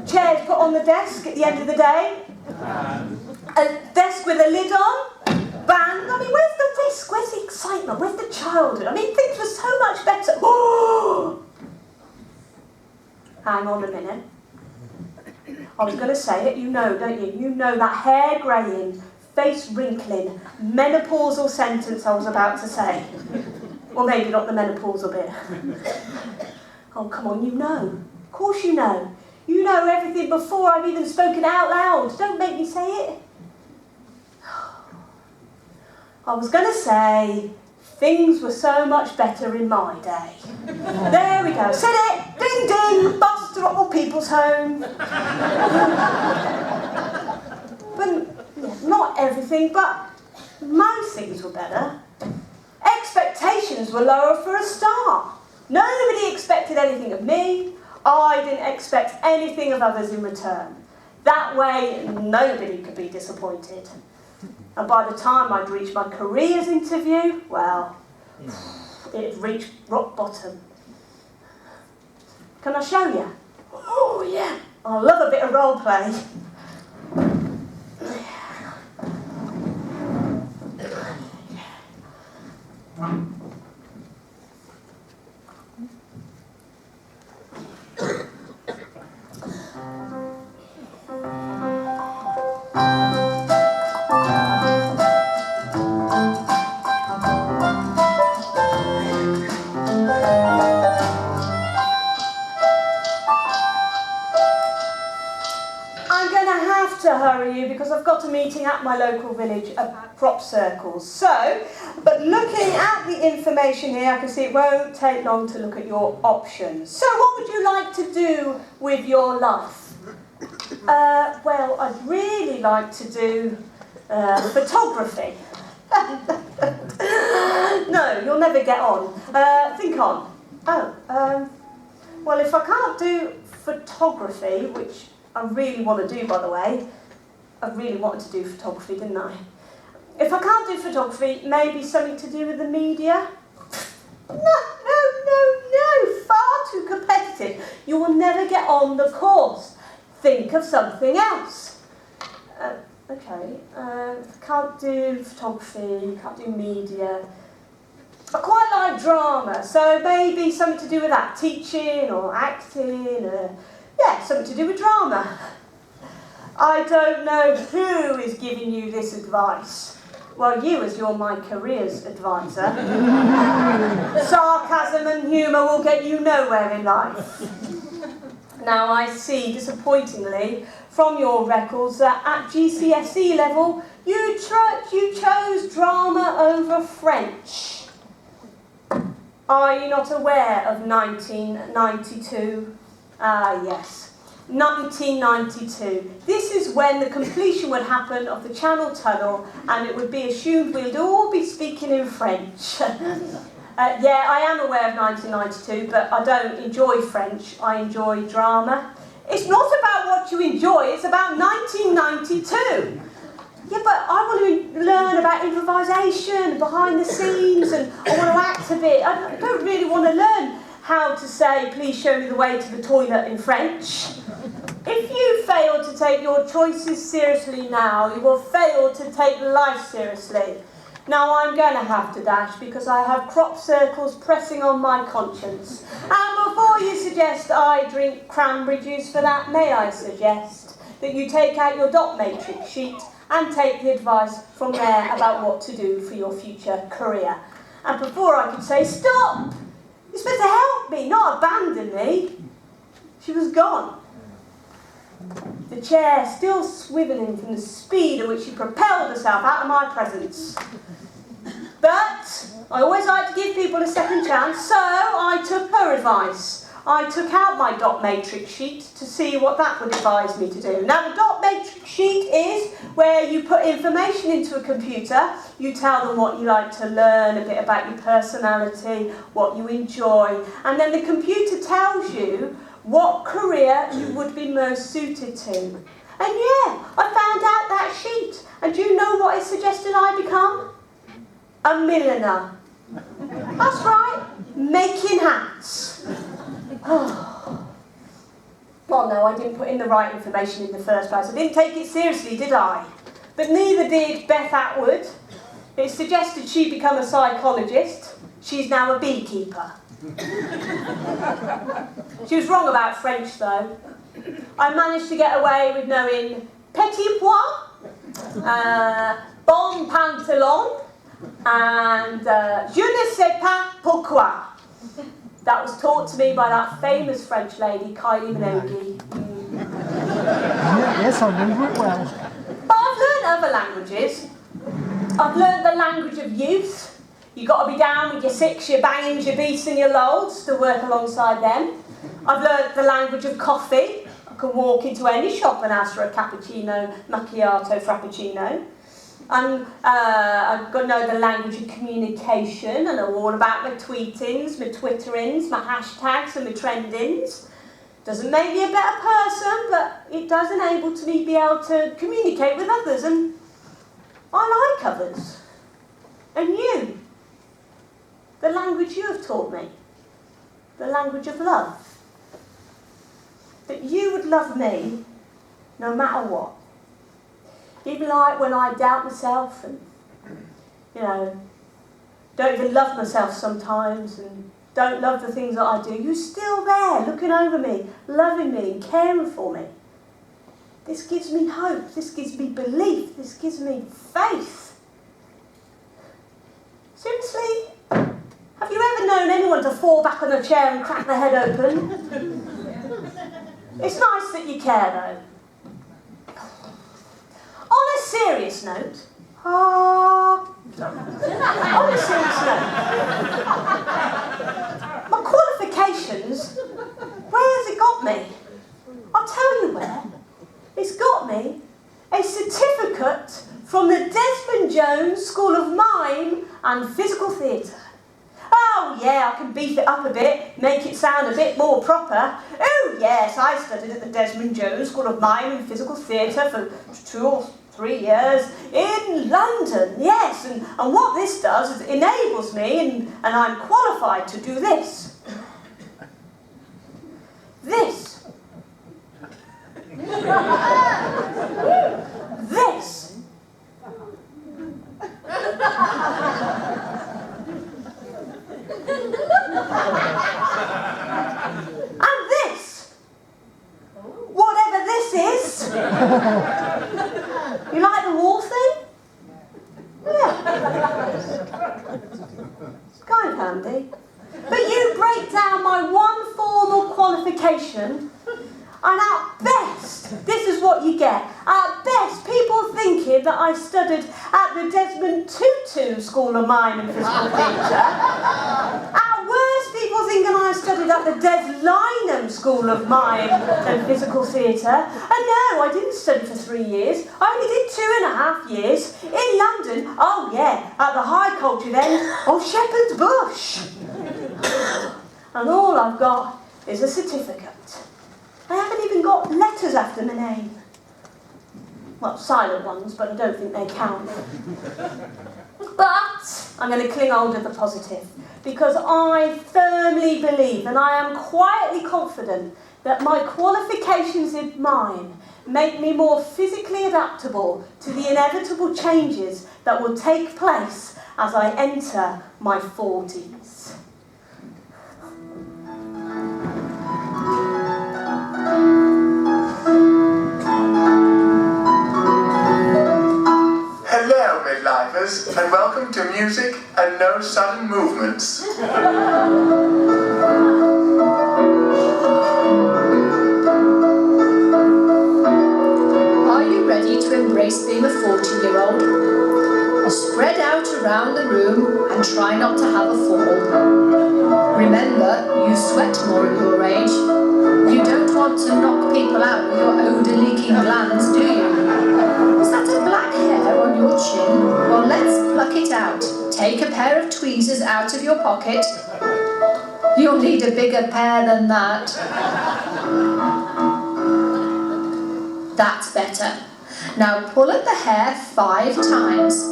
Chairs put on the desk at the end of the day. A desk with a lid on. Banned. I mean, where's the risk? Where's the excitement? Where's the childhood? I mean, things were so much better. Oh! Hang on a minute. I was going to say it, you know, don't you? You know that hair greying, face wrinkling, menopausal sentence I was about to say. Or maybe not the menopausal bit. Oh, come on, you know. Of course you know. You know everything before I've even spoken out loud. Don't make me say it. I was going to say, things were so much better in my day. There we go. Said it. Ding, ding. Bus to all people's home. But not everything, but most things were better. Expectations were lower for a start. Nobody expected anything of me. I didn't expect anything of others in return. That way, nobody could be disappointed. And by the time I'd reached my careers interview, well, it had reached rock bottom. Can I show you? Oh, yeah. I love a bit of role play. Because I've got a meeting at my local village about crop circles. So, but looking at the information here, I can see it won't take long to look at your options. So what would you like to do with your life? Well, I'd really like to do photography. No, you'll never get on. Think on. Well, if I can't do photography, which I really want to do, by the way, I really wanted to do photography, didn't I? If I can't do photography, maybe something to do with the media? No, far too competitive. You will never get on the course. Think of something else. Okay, can't do photography, can't do media. I quite like drama, so maybe something to do with that, teaching or acting, yeah, something to do with drama. I don't know who is giving you this advice. Well, you, as you're my careers advisor. Sarcasm and humour will get you nowhere in life. Now, I see, disappointingly, from your records that at GCSE level, you chose drama over French. Are you not aware of 1992? Ah, yes. 1992. This is when the completion would happen of the Channel Tunnel and it would be assumed we'd all be speaking in French. Yeah, I am aware of 1992, but I don't enjoy French. I enjoy drama. It's not about what you enjoy, it's about 1992. Yeah, but I want to learn about improvisation, behind the scenes, and I want to act a bit. I don't really want to learn how to say, please show me the way to the toilet in French. If you fail to take your choices seriously now, you will fail to take life seriously. Now I'm going to have to dash because I have crop circles pressing on my conscience. And before you suggest I drink cranberry juice for that, may I suggest that you take out your dot matrix sheet and take the advice from there about what to do for your future career. And before I could say, stop! You're supposed to help me, not abandon me. She was gone. The chair still swivelling from the speed at which she propelled herself out of my presence. But I always like to give people a second chance, so I took her advice. I took out my dot matrix sheet to see what that would advise me to do. Now, the dot matrix sheet is where you put information into a computer, you tell them what you like to learn, a bit about your personality, what you enjoy, and then the computer tells you what career you would be most suited to. And yeah, I found out that sheet. And do you know what it suggested I become? A milliner. That's right, making hats. Well, no, I didn't put in the right information in the first place. I didn't take it seriously, did I? But neither did Beth Atwood. It suggested she become a psychologist. She's now a beekeeper. She was wrong about French, though. I managed to get away with knowing petit pois, bon pantalon, and je ne sais pas pourquoi. That was taught to me by that famous French lady, Kylie Minogue. Yes, I remember it well. But I've learned other languages. I've learned the language of youth. You've got to be down with your six, your bangings, your beasts and your lolds to work alongside them. I've learned the language of coffee. I can walk into any shop and ask for a cappuccino, macchiato, frappuccino. And I've got to know the language of communication. I know all about my tweetings, my twitterings, my hashtags and my trendings. Doesn't make me a better person, but it does enable me to be able to communicate with others, and I like others. And you, the language you have taught me, the language of love. That you would love me no matter what. Even like when I doubt myself and, don't even love myself sometimes and don't love the things that I do, you're still there, looking over me, loving me and caring for me. This gives me hope, this gives me belief, this gives me faith. Seriously? Have you ever known anyone to fall back on a chair and crack their head open? It's nice that you care, though. On a serious note, on a serious note, my qualifications, where has it got me? I'll tell you where. It's got me a certificate from the Desmond Jones School of Mime and Physical Theatre. Oh yeah, I can beef it up a bit, make it sound a bit more proper. Oh yes, I studied at the Desmond Jones School of Mime and Physical Theatre for 2 or 3 years in London, yes. And what this does is it enables me, and I'm qualified to do this. This. This. Andy. But you break down my one formal qualification, and at best, this is what you get. At best, people thinking that I studied at the Desmond Tutu School of Mime and Physical Theatre. At worst, people thinking I studied at the Des Lynam School of Mime and Physical Theatre. And no, I didn't study for 3 years. I only did 2.5 years in London. Oh yeah, at the High Culture then of Shepherd's Bush. And all I've got is a certificate. I haven't even got letters after my name. Well, silent ones, but I don't think they count. But I'm going to cling hold of the positive, because I firmly believe, and I am quietly confident, that my qualifications in mime make me more physically adaptable to the inevitable changes that will take place as I enter my 40s. Hello, midlifers, and welcome to Music and No Sudden Movements. Are you ready to embrace being a 40-year-old? Spread out around the room and try not to have a fall. Remember, you sweat more at your age. You don't want to knock people out with your odour-leaking glands, do you? Is that a black hair on your chin? Well, let's pluck it out. Take a pair of tweezers out of your pocket. You'll need a bigger pair than that. That's better. Now pull at the hair 5 times.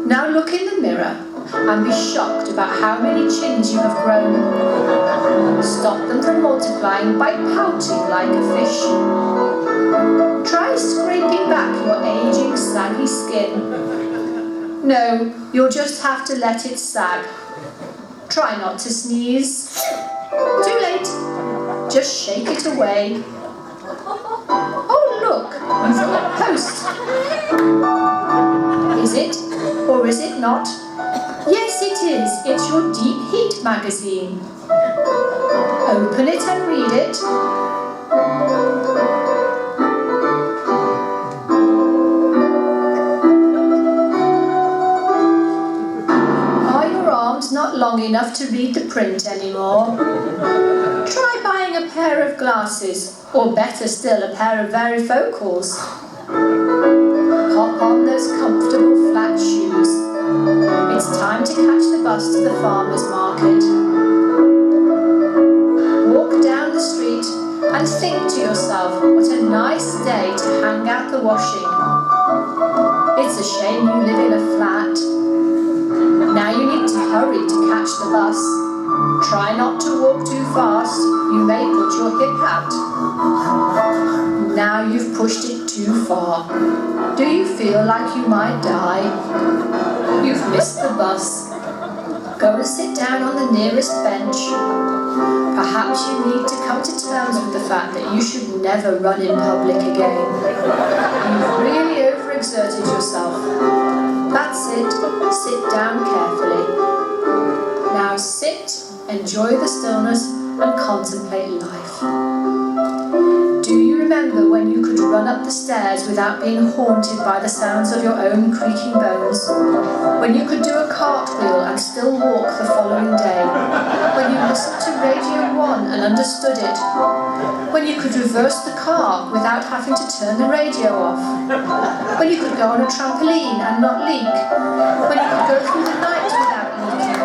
Now look in the mirror and be shocked about how many chins you have grown. Stop them from multiplying by pouting like a fish. Try scraping back your aging, saggy skin. No, you'll just have to let it sag. Try not to sneeze. Too late. Just shake it away. Oh look, you've got a post. Is it, or is it not? Yes, it is. It's your Deep Heat magazine. Open it and read it. Are your arms not long enough to read the print anymore? Try buying a pair of glasses, or better still, a pair of varifocals. Pop on those comfortable flat shoes. It's time to catch the bus to the farmer's market. Walk down the street and think to yourself, what a nice day to hang out the washing. It's a shame you live in a flat. Now you need to hurry to catch the bus. Try not to walk too fast, you may put your hip out. Now you've pushed it too far. Do you feel like you might die? You've missed the bus. Go and sit down on the nearest bench. Perhaps you need to come to terms with the fact that you should never run in public again. You've really overexerted yourself. That's it. Sit down carefully. Now sit, enjoy the stillness, and contemplate life. Do you remember when you could run up the stairs without being haunted by the sounds of your own creaking bones? When you could do a cartwheel and still walk the following day? When you listened to Radio 1 and understood it? When you could reverse the car without having to turn the radio off? When you could go on a trampoline and not leak? When you could go through the night without leaking?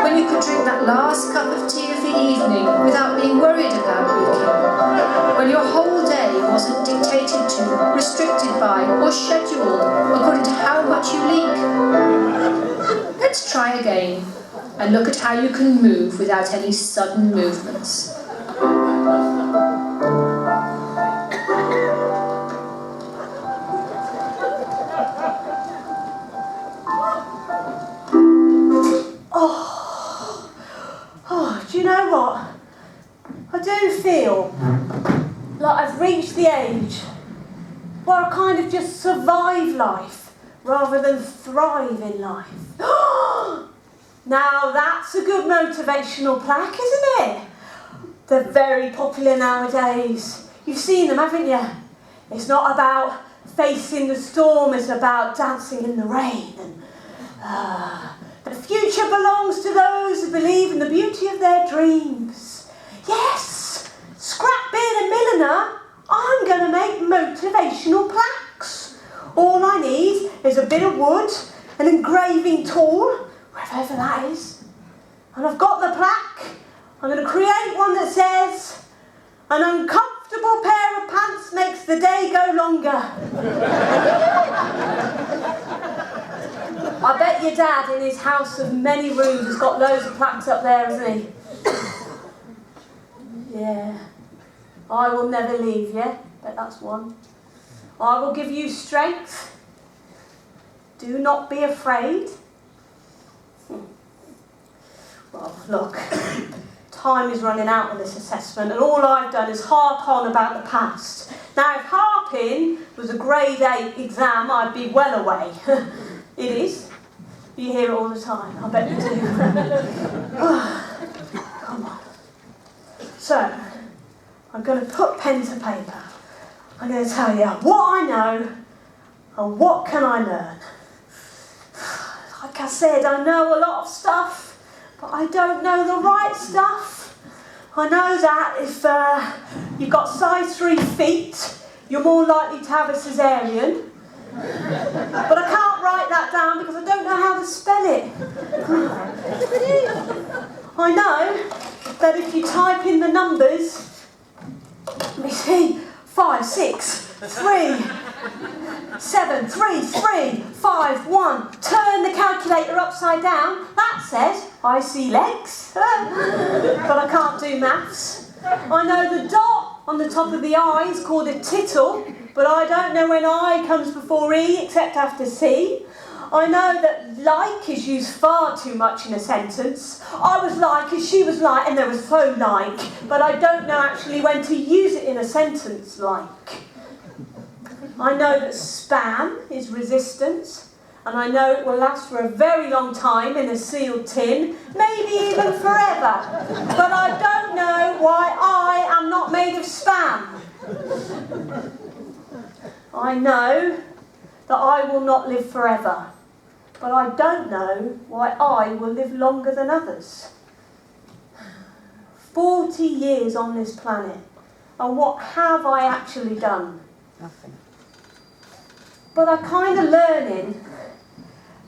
When you could drink that last cup of tea of the evening without being worried about leaking? When your whole day wasn't dictated to, restricted by, or scheduled according to how much you leak? Let's try again and look at how you can move without any sudden movements. Do you know what? I do feel like I've reached the age where I kind of just survive life rather than thrive in life. Now that's a good motivational plaque, isn't it? They're very popular nowadays. You've seen them, haven't you? It's not about facing the storm, it's about dancing in the rain. And, the future belongs to those who believe in the beauty of their dreams. Yes, Scrapbeard and Milliner, I'm going to make motivational plaques. All I need is a bit of wood, an engraving tool, wherever that is. And I've got the plaque. I'm going to create one that says, an uncomfortable pair of pants makes the day go longer. I bet your dad in his house of many rooms has got loads of plaques up there, hasn't he? Yeah. I will never leave you. Bet that's one. I will give you strength. Do not be afraid. Well, look, time is running out on this assessment, and all I've done is harp on about the past. Now, if harping was a grade 8 exam, I'd be well away. It is. You hear it all the time. I bet you do. Come on. So, I'm going to put pen to paper. I'm going to tell you what I know and what can I learn. Like I said, I know a lot of stuff, but I don't know the right stuff. I know that if you've got size 3 feet, you're more likely to have a caesarean. But I can't write that down because I don't know how to spell it. I know that if you type in the numbers, let me see, 5, 6, 3, 7, 3, 3, 5, 1. Turn the calculator upside down. That says, I see legs. But I can't do maths. I know the dot on the top of the I is called a tittle, but I don't know when I comes before E except after C. I know that like is used far too much in a sentence. I was like as she was like, and there was so like, but I don't know actually when to use it in a sentence like. I know that spam is resistance, and I know it will last for a very long time in a sealed tin, maybe even forever. But I don't know why I am not made of spam. I know that I will not live forever, but I don't know why I will live longer than others. 40 years on this planet, and what have I actually done? Nothing. But I'm kind of learning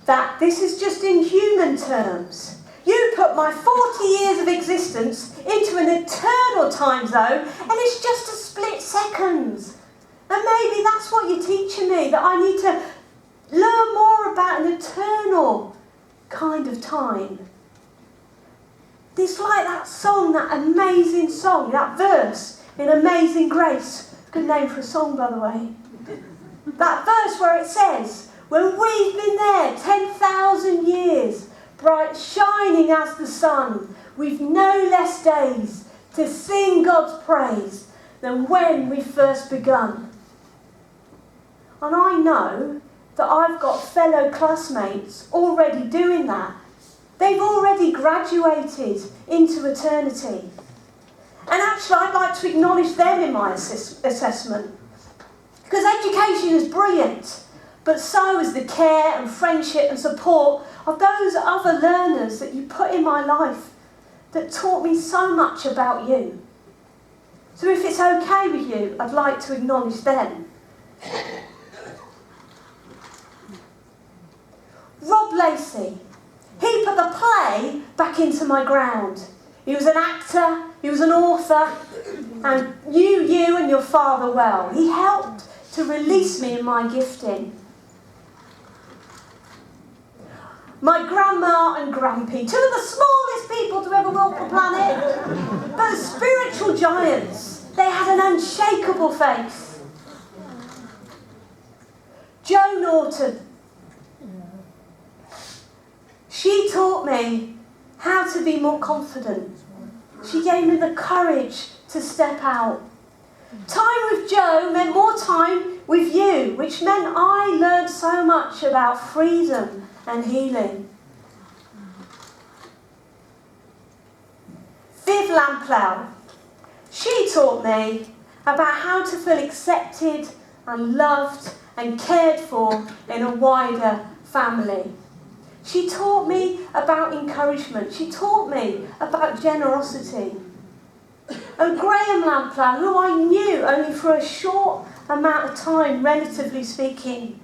that this is just in human terms. You put my 40 years of existence into an eternal time zone, and it's just a split seconds. And maybe that's what you're teaching me, that I need to learn more about an eternal kind of time. It's like that song, that amazing song, that verse in Amazing Grace. Good name for a song, by the way. That verse where it says, when we've been there 10,000 years, bright shining as the sun, we've no less days to sing God's praise than when we first begun. And I know that I've got fellow classmates already doing that. They've already graduated into eternity. And actually, I'd like to acknowledge them in my assessment. Because education is brilliant, but so is the care and friendship and support of those other learners that you put in my life that taught me so much about you. So if it's okay with you, I'd like to acknowledge them. Rob Lacey, he put the play back into my ground. He was an actor, he was an author, and knew you and your father well. He helped to release me in my gifting. My grandma and grampy, two of the smallest people to ever walk the planet, but spiritual giants. They had an unshakable faith. Jo Norton, she taught me how to be more confident. She gave me the courage to step out. Time with Jo meant more time with you which meant I learned so much about freedom and healing. Viv Lamplow, she taught me about how to feel accepted and loved and cared for in a wider family. She taught me about encouragement. She taught me about generosity. And Graham Lamplow, who I knew only for a short amount of time, relatively speaking,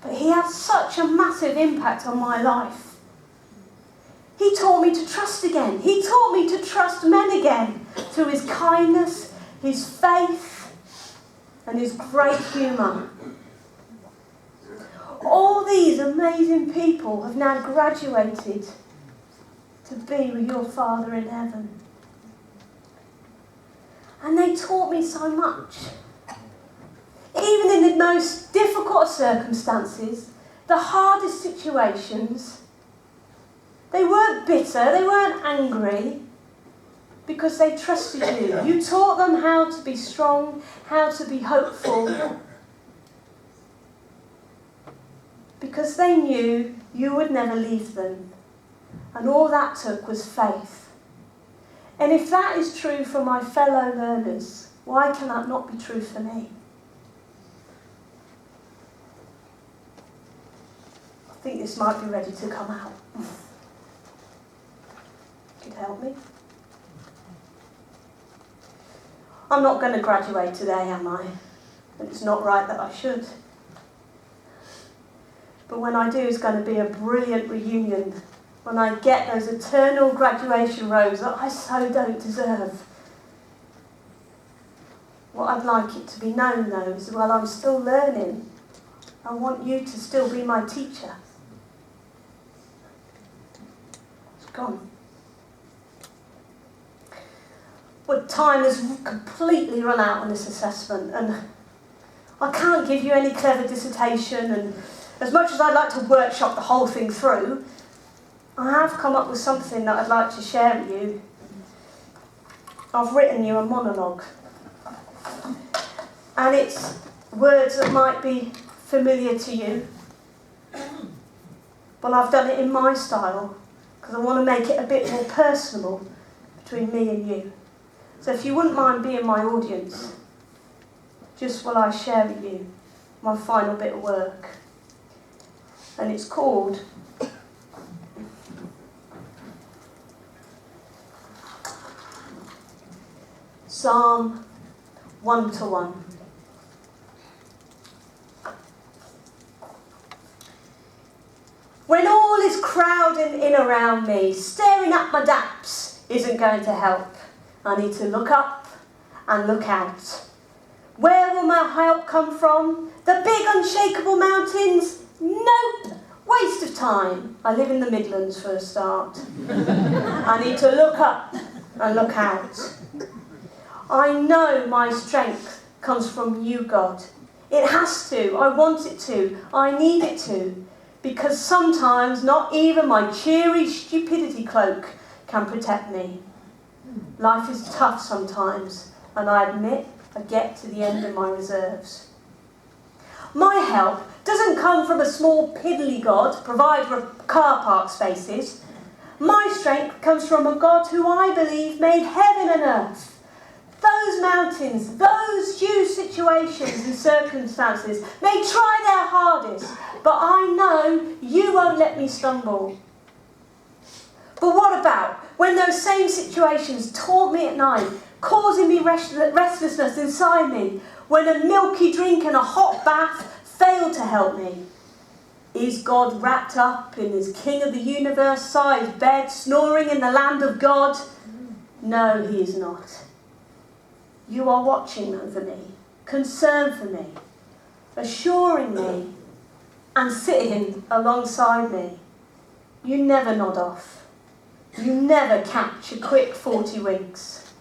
but he had such a massive impact on my life. He taught me to trust again. He taught me to trust men again through his kindness, his faith, and his great humour. All these amazing people have now graduated to be with your Father in heaven. And they taught me so much. Even in the most difficult of circumstances, the hardest situations, they weren't bitter, they weren't angry, because they trusted you. You taught them how to be strong, how to be hopeful, because they knew you would never leave them. And all that took was faith. And if that is true for my fellow learners, why can that not be true for me? I think this might be ready to come out. Could help me? I'm not going to graduate today, am I? And it's not right that I should. But when I do, it's going to be a brilliant reunion. When I get those eternal graduation robes that I so don't deserve. What I'd like it to be known, though, is while I'm still learning, I want you to still be my teacher. It's gone. But time has completely run out on this assessment, and I can't give you any clever dissertation, and as much as I'd like to workshop the whole thing through, I have come up with something that I'd like to share with you. I've written you a monologue, and it's words that might be familiar to you, but I've done it in my style because I want to make it a bit more personal between me and you. So if you wouldn't mind being my audience, just while I share with you my final bit of work. And it's called Psalm 1-1. When all is crowding in around me, staring at my daps isn't going to help. I need to look up and look out. Where will my help come from? The big unshakable mountains? Nope! Waste of time. I live in the Midlands for a start. I need to look up and look out. I know my strength comes from you, God. It has to. I want it to. I need it to. Because sometimes not even my cheery stupidity cloak can protect me. Life is tough sometimes, and I admit I get to the end of my reserves. My help doesn't come from a small piddly God, provider of car park spaces. My strength comes from a God who I believe made heaven and earth. Those mountains, those huge situations and circumstances may try their hardest, but I know you won't let me stumble. But what about when those same situations taunt me at night, causing me restlessness inside me, when a milky drink and a hot bath fail to help me? Is God wrapped up in his King of the Universe-sized bed, snoring in the land of God? No, he is not. You are watching over me, concerned for me, assuring me, and sitting alongside me. You never nod off. You never catch a quick 40 winks.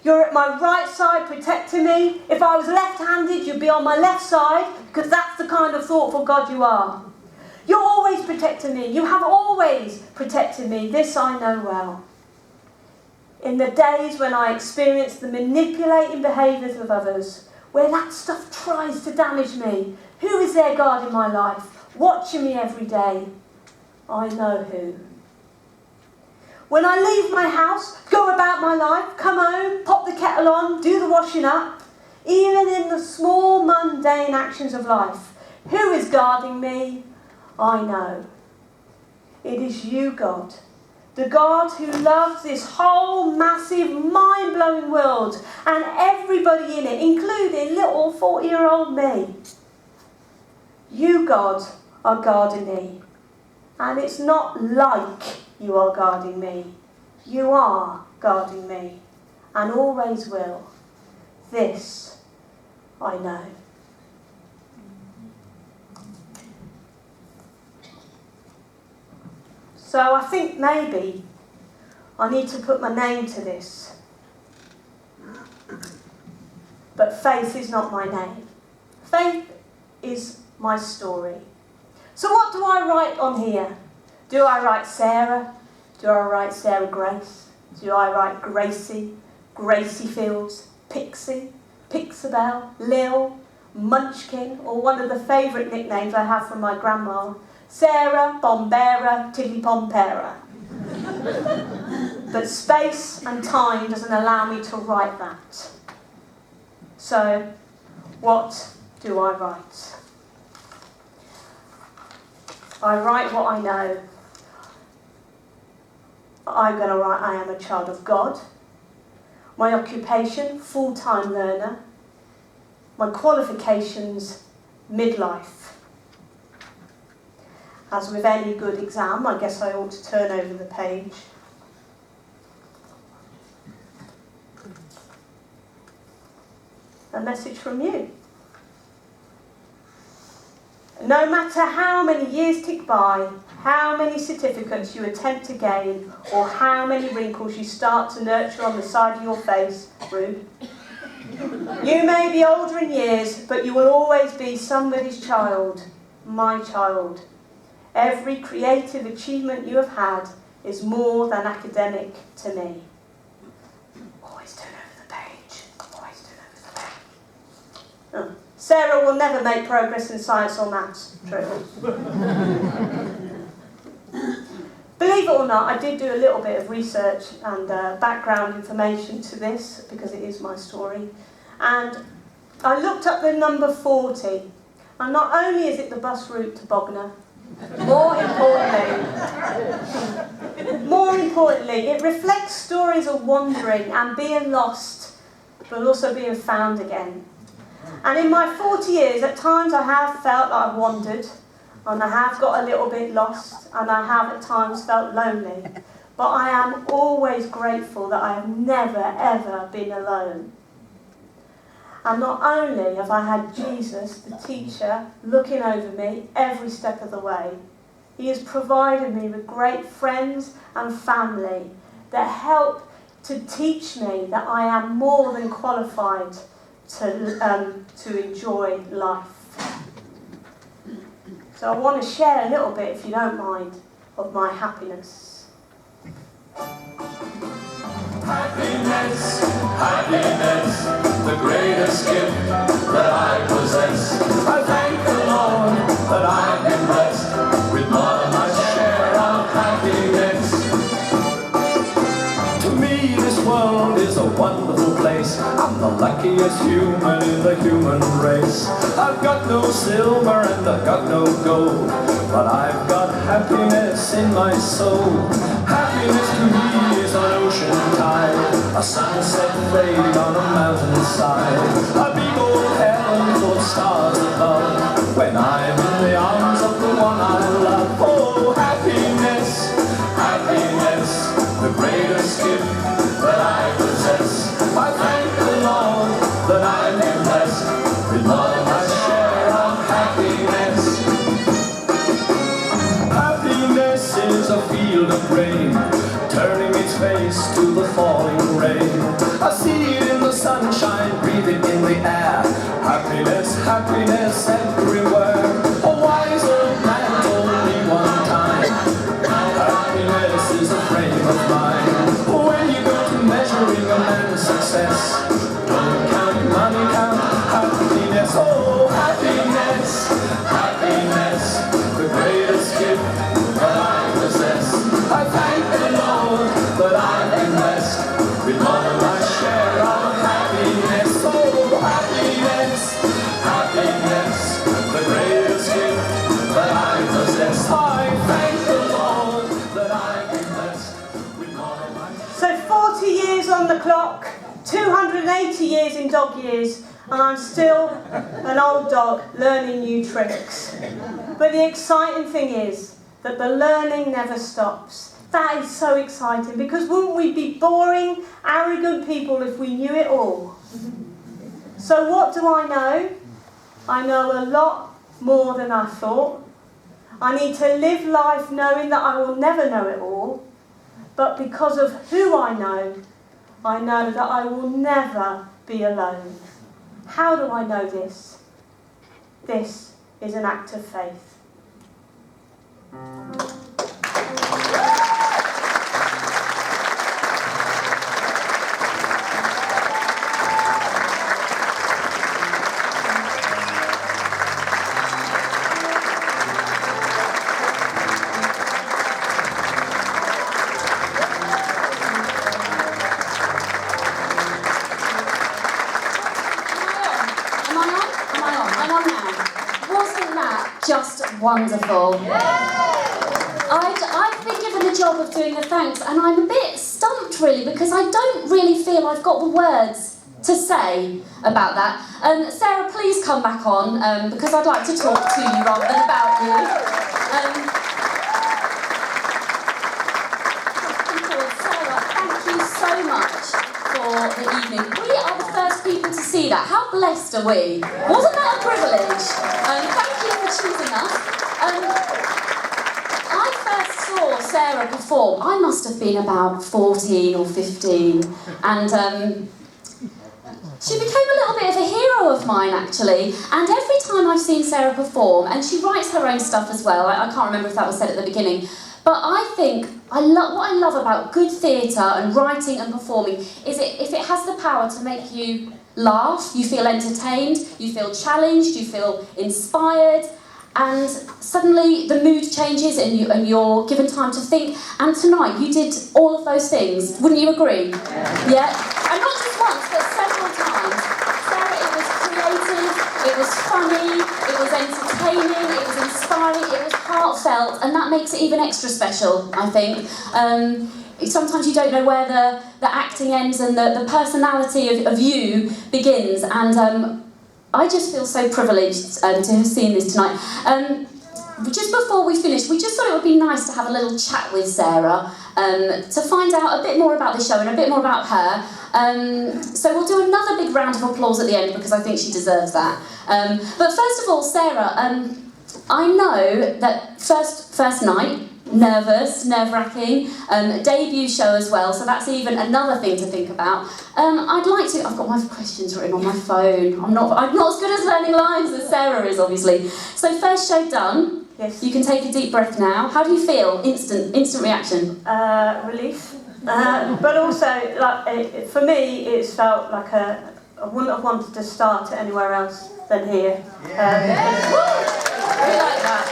You're at my right side protecting me. If I was left-handed, you'd be on my left side, because that's the kind of thoughtful God you are. You're always protecting me. You have always protected me. This I know well. In the days when I experienced the manipulating behaviours of others, where that stuff tries to damage me? Who is there guarding my life, watching me every day? I know who. When I leave my house, go about my life, come home, pop the kettle on, do the washing up, even in the small mundane actions of life, who is guarding me? I know. It is you, God. The God who loves this whole massive, mind-blowing world and everybody in it, including little 40-year-old me. You, God, are guarding me. And it's not like you are guarding me. You are guarding me and always will. This I know. So I think maybe I need to put my name to this. But faith is not my name. Faith is my story. So what do I write on here? Do I write Sarah? Do I write Sarah Grace? Do I write Gracie? Gracie Fields? Pixie? Pixabel? Lil? Munchkin? Or one of the favourite nicknames I have from my grandma, Sarah Bombera Tilly Pompera. But space and time doesn't allow me to write that. So, what do I write? I write what I know. I'm going to write I am a child of God. My occupation, full-time learner. My qualifications, midlife. As with any good exam, I guess I ought to turn over the page. A message from you. No matter how many years tick by, how many certificates you attempt to gain, or how many wrinkles you start to nurture on the side of your face, rude. You may be older in years, but you will always be somebody's child, my child. Every creative achievement you have had is more than academic to me. Always turn over the page. Always turn over the page. Oh. Sarah will never make progress in science or maths. True. Believe it or not, I did do a little bit of research and background information to this because it is my story. And I looked up the number 40. And not only is it the bus route to Bognor, more importantly, it reflects stories of wandering and being lost, but also being found again. And in my 40 years, at times I have felt like I've wandered, and I have got a little bit lost, and I have at times felt lonely. But I am always grateful that I have never, ever been alone. And not only have I had Jesus, the teacher, looking over me every step of the way, he has provided me with great friends and family that help to teach me that I am more than qualified to enjoy life. So I want to share a little bit, if you don't mind, of my happiness. Happiness, happiness, the greatest gift that I possess. I thank the Lord that I've been blessed with more than my share of happiness. To me this world is a wonderful place. I'm the luckiest human in the human race. I've got no silver and I've got no gold, but I've got happiness in my soul. Happiness to me is an ocean tide, a sunset fade on a mountainside, a big old heaven full of stars above, when I'm in the arms of the one I love. Oh, happiness, happiness, the greatest gift that I possess. I thank the Lord that I've been blessed with more than my share of happiness. Happiness is a field of grain, turning its face to the falling rain. I see it in the sunshine, breathe it in the air. Happiness, happiness everywhere. A wise old man told me one time, happiness is a frame of mind. When you go to measuring a man's success, don't count money, count happiness. clock, 280 years in dog years, and I'm still an old dog learning new tricks. But the exciting thing is that the learning never stops. That is so exciting, because wouldn't we be boring, arrogant people if we knew it all? So what do I know? I know a lot more than I thought. I need to live life knowing that I will never know it all, but because of who I know that I will never be alone. How do I know this? This is an act of faith. Just wonderful. I've been given the job of doing the thanks, and I'm a bit stumped really, because I don't really feel I've got the words to say about that. Sarah, please come back on, because I'd like to talk to you rather than about you. Sarah, thank you so much for the evening. We are the first people to see that. How blessed are we? Wasn't that a privilege? Thank you for choosing us. I first saw Sarah perform, I must have been about 14 or 15, and she became a little bit of a hero of mine, actually. And every time I've seen Sarah perform, and she writes her own stuff as well, I can't remember if that was said at the beginning, but I think what I love about good theatre and writing and performing is if it has the power to make you laugh, you feel entertained, you feel challenged, you feel inspired, and suddenly the mood changes and you're given time to think. And tonight you did all of those things, wouldn't you agree? Yeah? And not just once, but several times. Sarah, it was creative, it was funny, it was entertaining, it was inspiring, it was heartfelt, and that makes it even extra special, I think. Sometimes you don't know where the acting ends and the personality of you begins, and I just feel so privileged to have seen this tonight. Just before we finish, we just thought it would be nice to have a little chat with Sarah to find out a bit more about the show and a bit more about her. So we'll do another big round of applause at the end, because I think she deserves that. But first of all, Sarah, I know that first night, nervous, nerve-wracking, debut show as well, so that's even another thing to think about. I've got my questions written on my phone. I'm not as good at learning lines as Sarah is, obviously. So first show done. Yes. You can take a deep breath now. How do you feel? Instant reaction. Relief. But also, for me, it's felt like I wouldn't have wanted to start it anywhere else than here. We like that.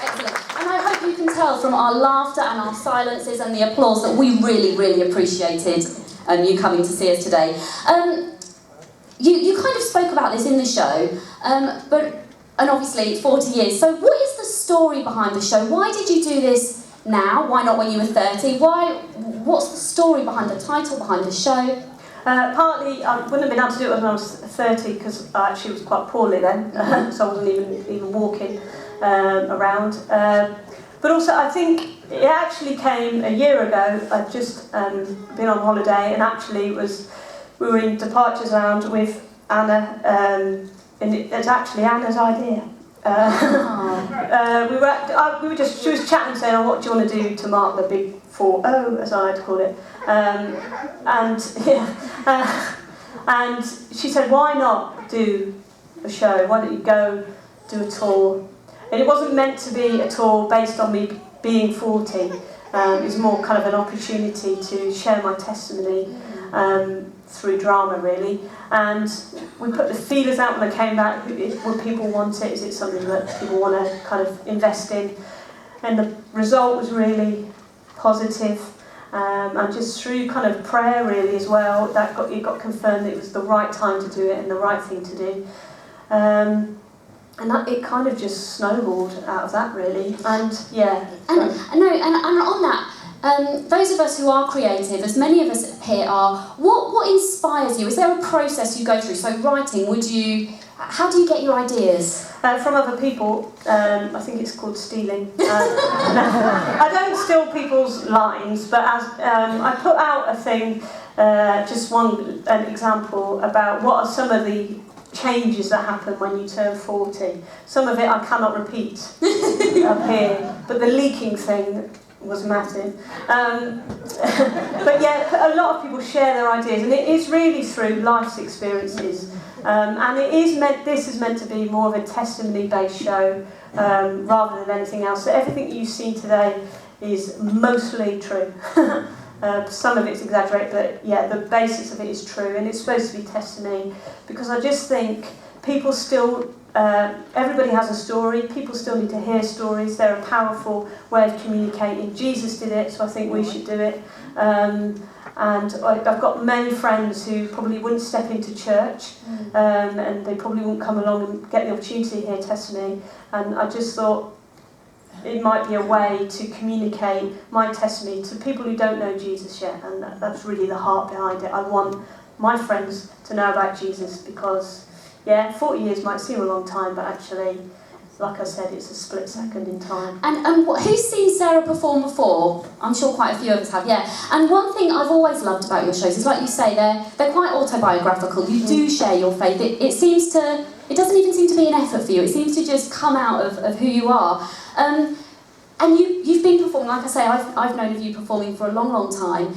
Excellent. And I hope you can tell from our laughter and our silences and the applause that we really, really appreciated you coming to see us today. You kind of spoke about this in the show, and obviously 40 years. So what is the story behind the show? Why did you do this now? Why not when you were 30? What's the story behind the title, behind the show? Partly, I wouldn't have been able to do it when I was 30 because I actually was quite poorly then, so I wasn't even walking around. But also, I think it actually came a year ago. I'd just been on holiday, and actually we were in Departures Lounge with Anna, and it's actually Anna's idea. She was chatting, saying, "Oh, what do you want to do to mark the big 4-0, as I like to call it?" And she said, "Why not do a show? Why don't you go do a tour?" And it wasn't meant to be a tour based on me being 40. It was more kind of an opportunity to share my testimony through drama, really. And we put the feelers out when I came back. Would people want it? Is it something that people want to kind of invest in? And the result was really positive. And just through kind of prayer, really, as well, it got confirmed that it was the right time to do it and the right thing to do. And it kind of just snowballed out of that, really. And yeah. And on that, those of us who are creative, as many of us here are, what inspires you? Is there a process you go through? So writing, how do you get your ideas? From other people. I think it's called stealing. I don't steal people's lines, but as I put out a thing, just an example about what are some of the changes that happen when you turn 40. Some of it I cannot repeat up here, but the leaking thing was massive. But yeah, a lot of people share their ideas, and it is really through life's experiences. And this is meant to be more of a testimony-based show rather than anything else. So everything you've seen today is mostly true. Some of it's exaggerated, but yeah, the basis of it is true, and it's supposed to be testimony, because I just think people still, everybody has a story, people still need to hear stories. They're a powerful way of communicating. Jesus did it, so I think we should do it. And I've got many friends who probably wouldn't step into church, and they probably wouldn't come along and get the opportunity to hear testimony, and I just thought it might be a way to communicate my testimony to people who don't know Jesus yet, and that's really the heart behind it. I want my friends to know about Jesus, because, yeah, 40 years might seem a long time, but actually, like I said, it's a split second in time. And who's seen Sarah perform before? I'm sure quite a few of us have, yeah. And one thing I've always loved about your shows is, like you say, they're quite autobiographical. You do share your faith. It doesn't even seem to be an effort for you. It seems to just come out of who you are. And you've been performing, like I say, I've known of you performing for a long, long time.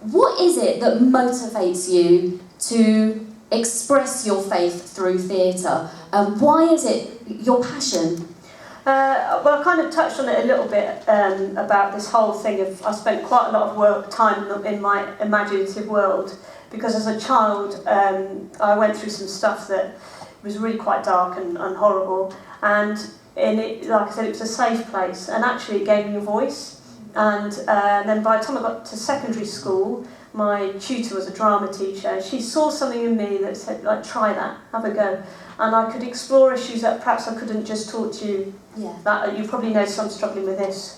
What is it that motivates you to express your faith through theatre? Why is it your passion? Well, I kind of touched on it a little bit about this whole thing of, I spent quite a lot of time in my imaginative world, because as a child I went through some stuff that was really quite dark and horrible, and like I said, it was a safe place, and actually it gave me a voice. And then by the time I got to secondary school, my tutor was a drama teacher. She saw something in me that said, like, try that, have a go. And I could explore issues that perhaps I couldn't just talk to you. Yeah. That you probably know, so I'm struggling with this.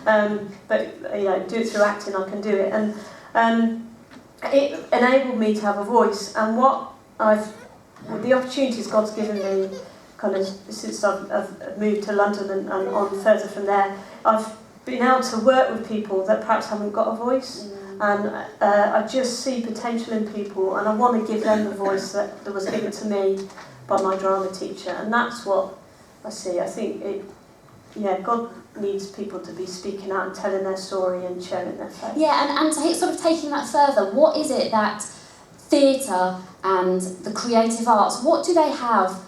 But do it through acting, I can do it. And it enabled me to have a voice. And with the opportunities God's given me, kind of since I've moved to London and on further from there, I've been able to work with people that perhaps haven't got a voice. And I just see potential in people, and I want to give them the voice that was given to me by my drama teacher. And that's what I see. I think God needs people to be speaking out and telling their story and sharing their faith. Yeah, and sort of taking that further, what is it that theatre and the creative arts, what do they have?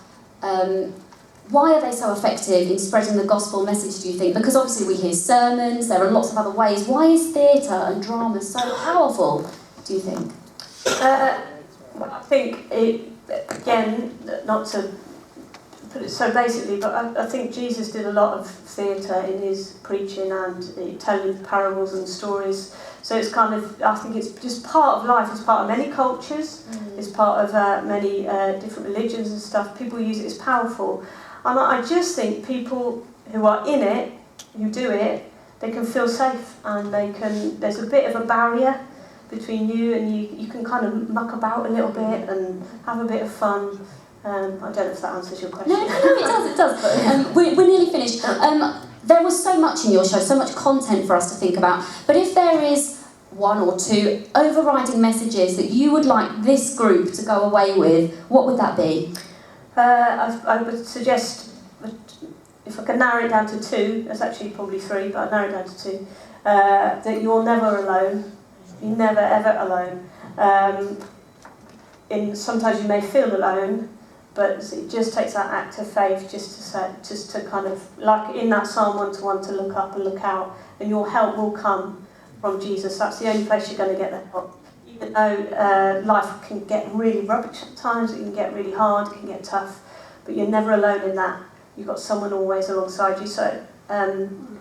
Why are they so effective in spreading the gospel message, do you think? Because obviously we hear sermons, there are lots of other ways. Why is theatre and drama so powerful, do you think? I think, again, not to put it so basically, but I think Jesus did a lot of theatre in his preaching and telling parables and stories. So it's kind of, I think it's just part of life. It's part of many cultures. It's part of many different religions and stuff. People use it as powerful. And I just think people who are in it, who do it, they can feel safe, and there's a bit of a barrier between you, and you can kind of muck about a little bit and have a bit of fun. I don't know if that answers your question. No, it does. But, we're nearly finished. There was so much in your show, so much content for us to think about. But if there is one or two overriding messages that you would like this group to go away with, what would that be? I would suggest, if I can narrow it down to two, there's actually probably three, but I'd narrow it down to two, that you're never alone. You're never ever alone. Sometimes you may feel alone, but it just takes that act of faith just to kind of, like in that Psalm 1-1, to look up and look out, and your help will come from Jesus. That's the only place you're going to get the help. Even though life can get really rubbish at times, it can get really hard, it can get tough, but you're never alone in that. You've got someone always alongside you. So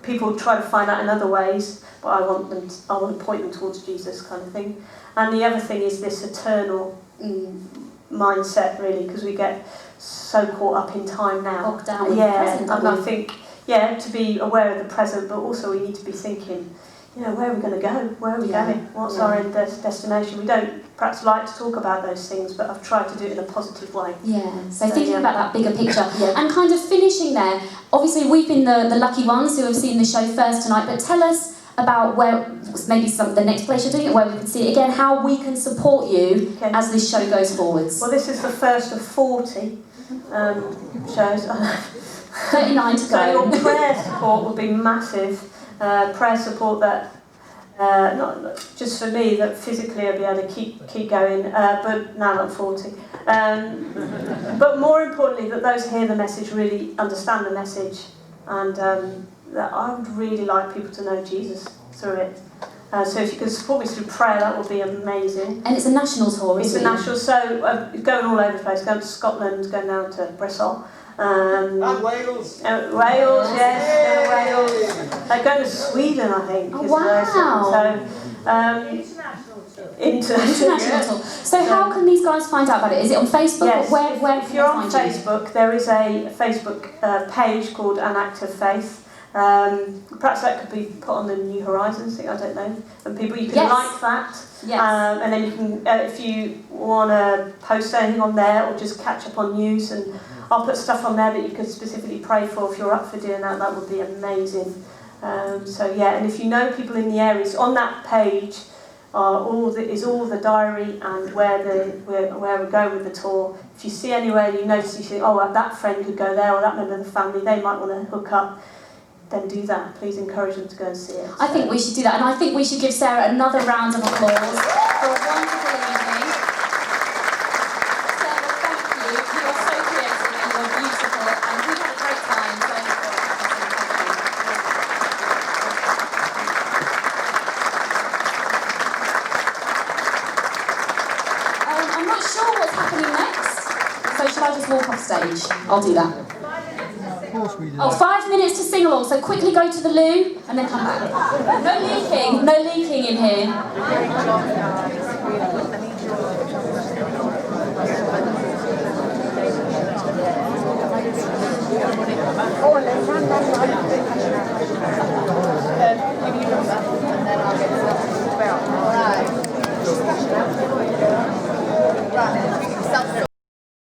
people try to find that in other ways, but I want to point them towards Jesus, kind of thing. And the other thing is this eternal mindset, really, because we get so caught up in time now. Bogged down with the present, and I think, to be aware of the present, but also we need to be thinking, where are we going to go? Where are we going? What's our end destination? We don't perhaps like to talk about those things, but I've tried to do it in a positive way. Yeah, so thinking about that bigger picture and kind of finishing there. Obviously, we've been the lucky ones who have seen the show first tonight, but tell us about where, maybe the next place you're doing it, where we can see it again, how we can support you as this show goes forwards. Well, this is the first of 40 shows. 39 to So go. your prayer support would be massive. Prayer support that, not just for me, that physically I'll be able to keep going, but now I'm 40. But more importantly, that those who hear the message really understand the message, and that I would really like people to know Jesus through it. So if you could support me through prayer, that would be amazing. And it's a national tour, isn't it? It's a national, so going all over the place, going to Scotland, going down to Bristol. And Wales. Wales, yes, Wales. They're going to Sweden, I think. Oh, is wow. So, international tour. So how can these guys find out about it? Is it on Facebook? Yes. Or where If you're on find you? Facebook, there is a Facebook page called An Act of Faith. Perhaps that could be put on the New Horizons thing, I don't know. And people, you can like that. Yes. And then you can, if you want to post anything on there or just catch up on news, and I'll put stuff on there that you could specifically pray for. If you're up for doing that, that would be amazing. So yeah, and if you know people in the areas, on that page is all the diary and where we're going with the tour. If you see anywhere you notice, you think, oh, that friend could go there, or that member of the family, they might want to hook up, then do that. Please encourage them to go and see it. I think we should do that, and I think we should give Sarah another round of applause for a wonderful evening. Sarah, thank you. You are so creative and you are beautiful, and we had a great time. So I'm not sure what's happening next, so should I just walk off stage? I'll do that. Oh, 5 minutes to sing along, so quickly go to the loo and then come back. No leaking in here. Right.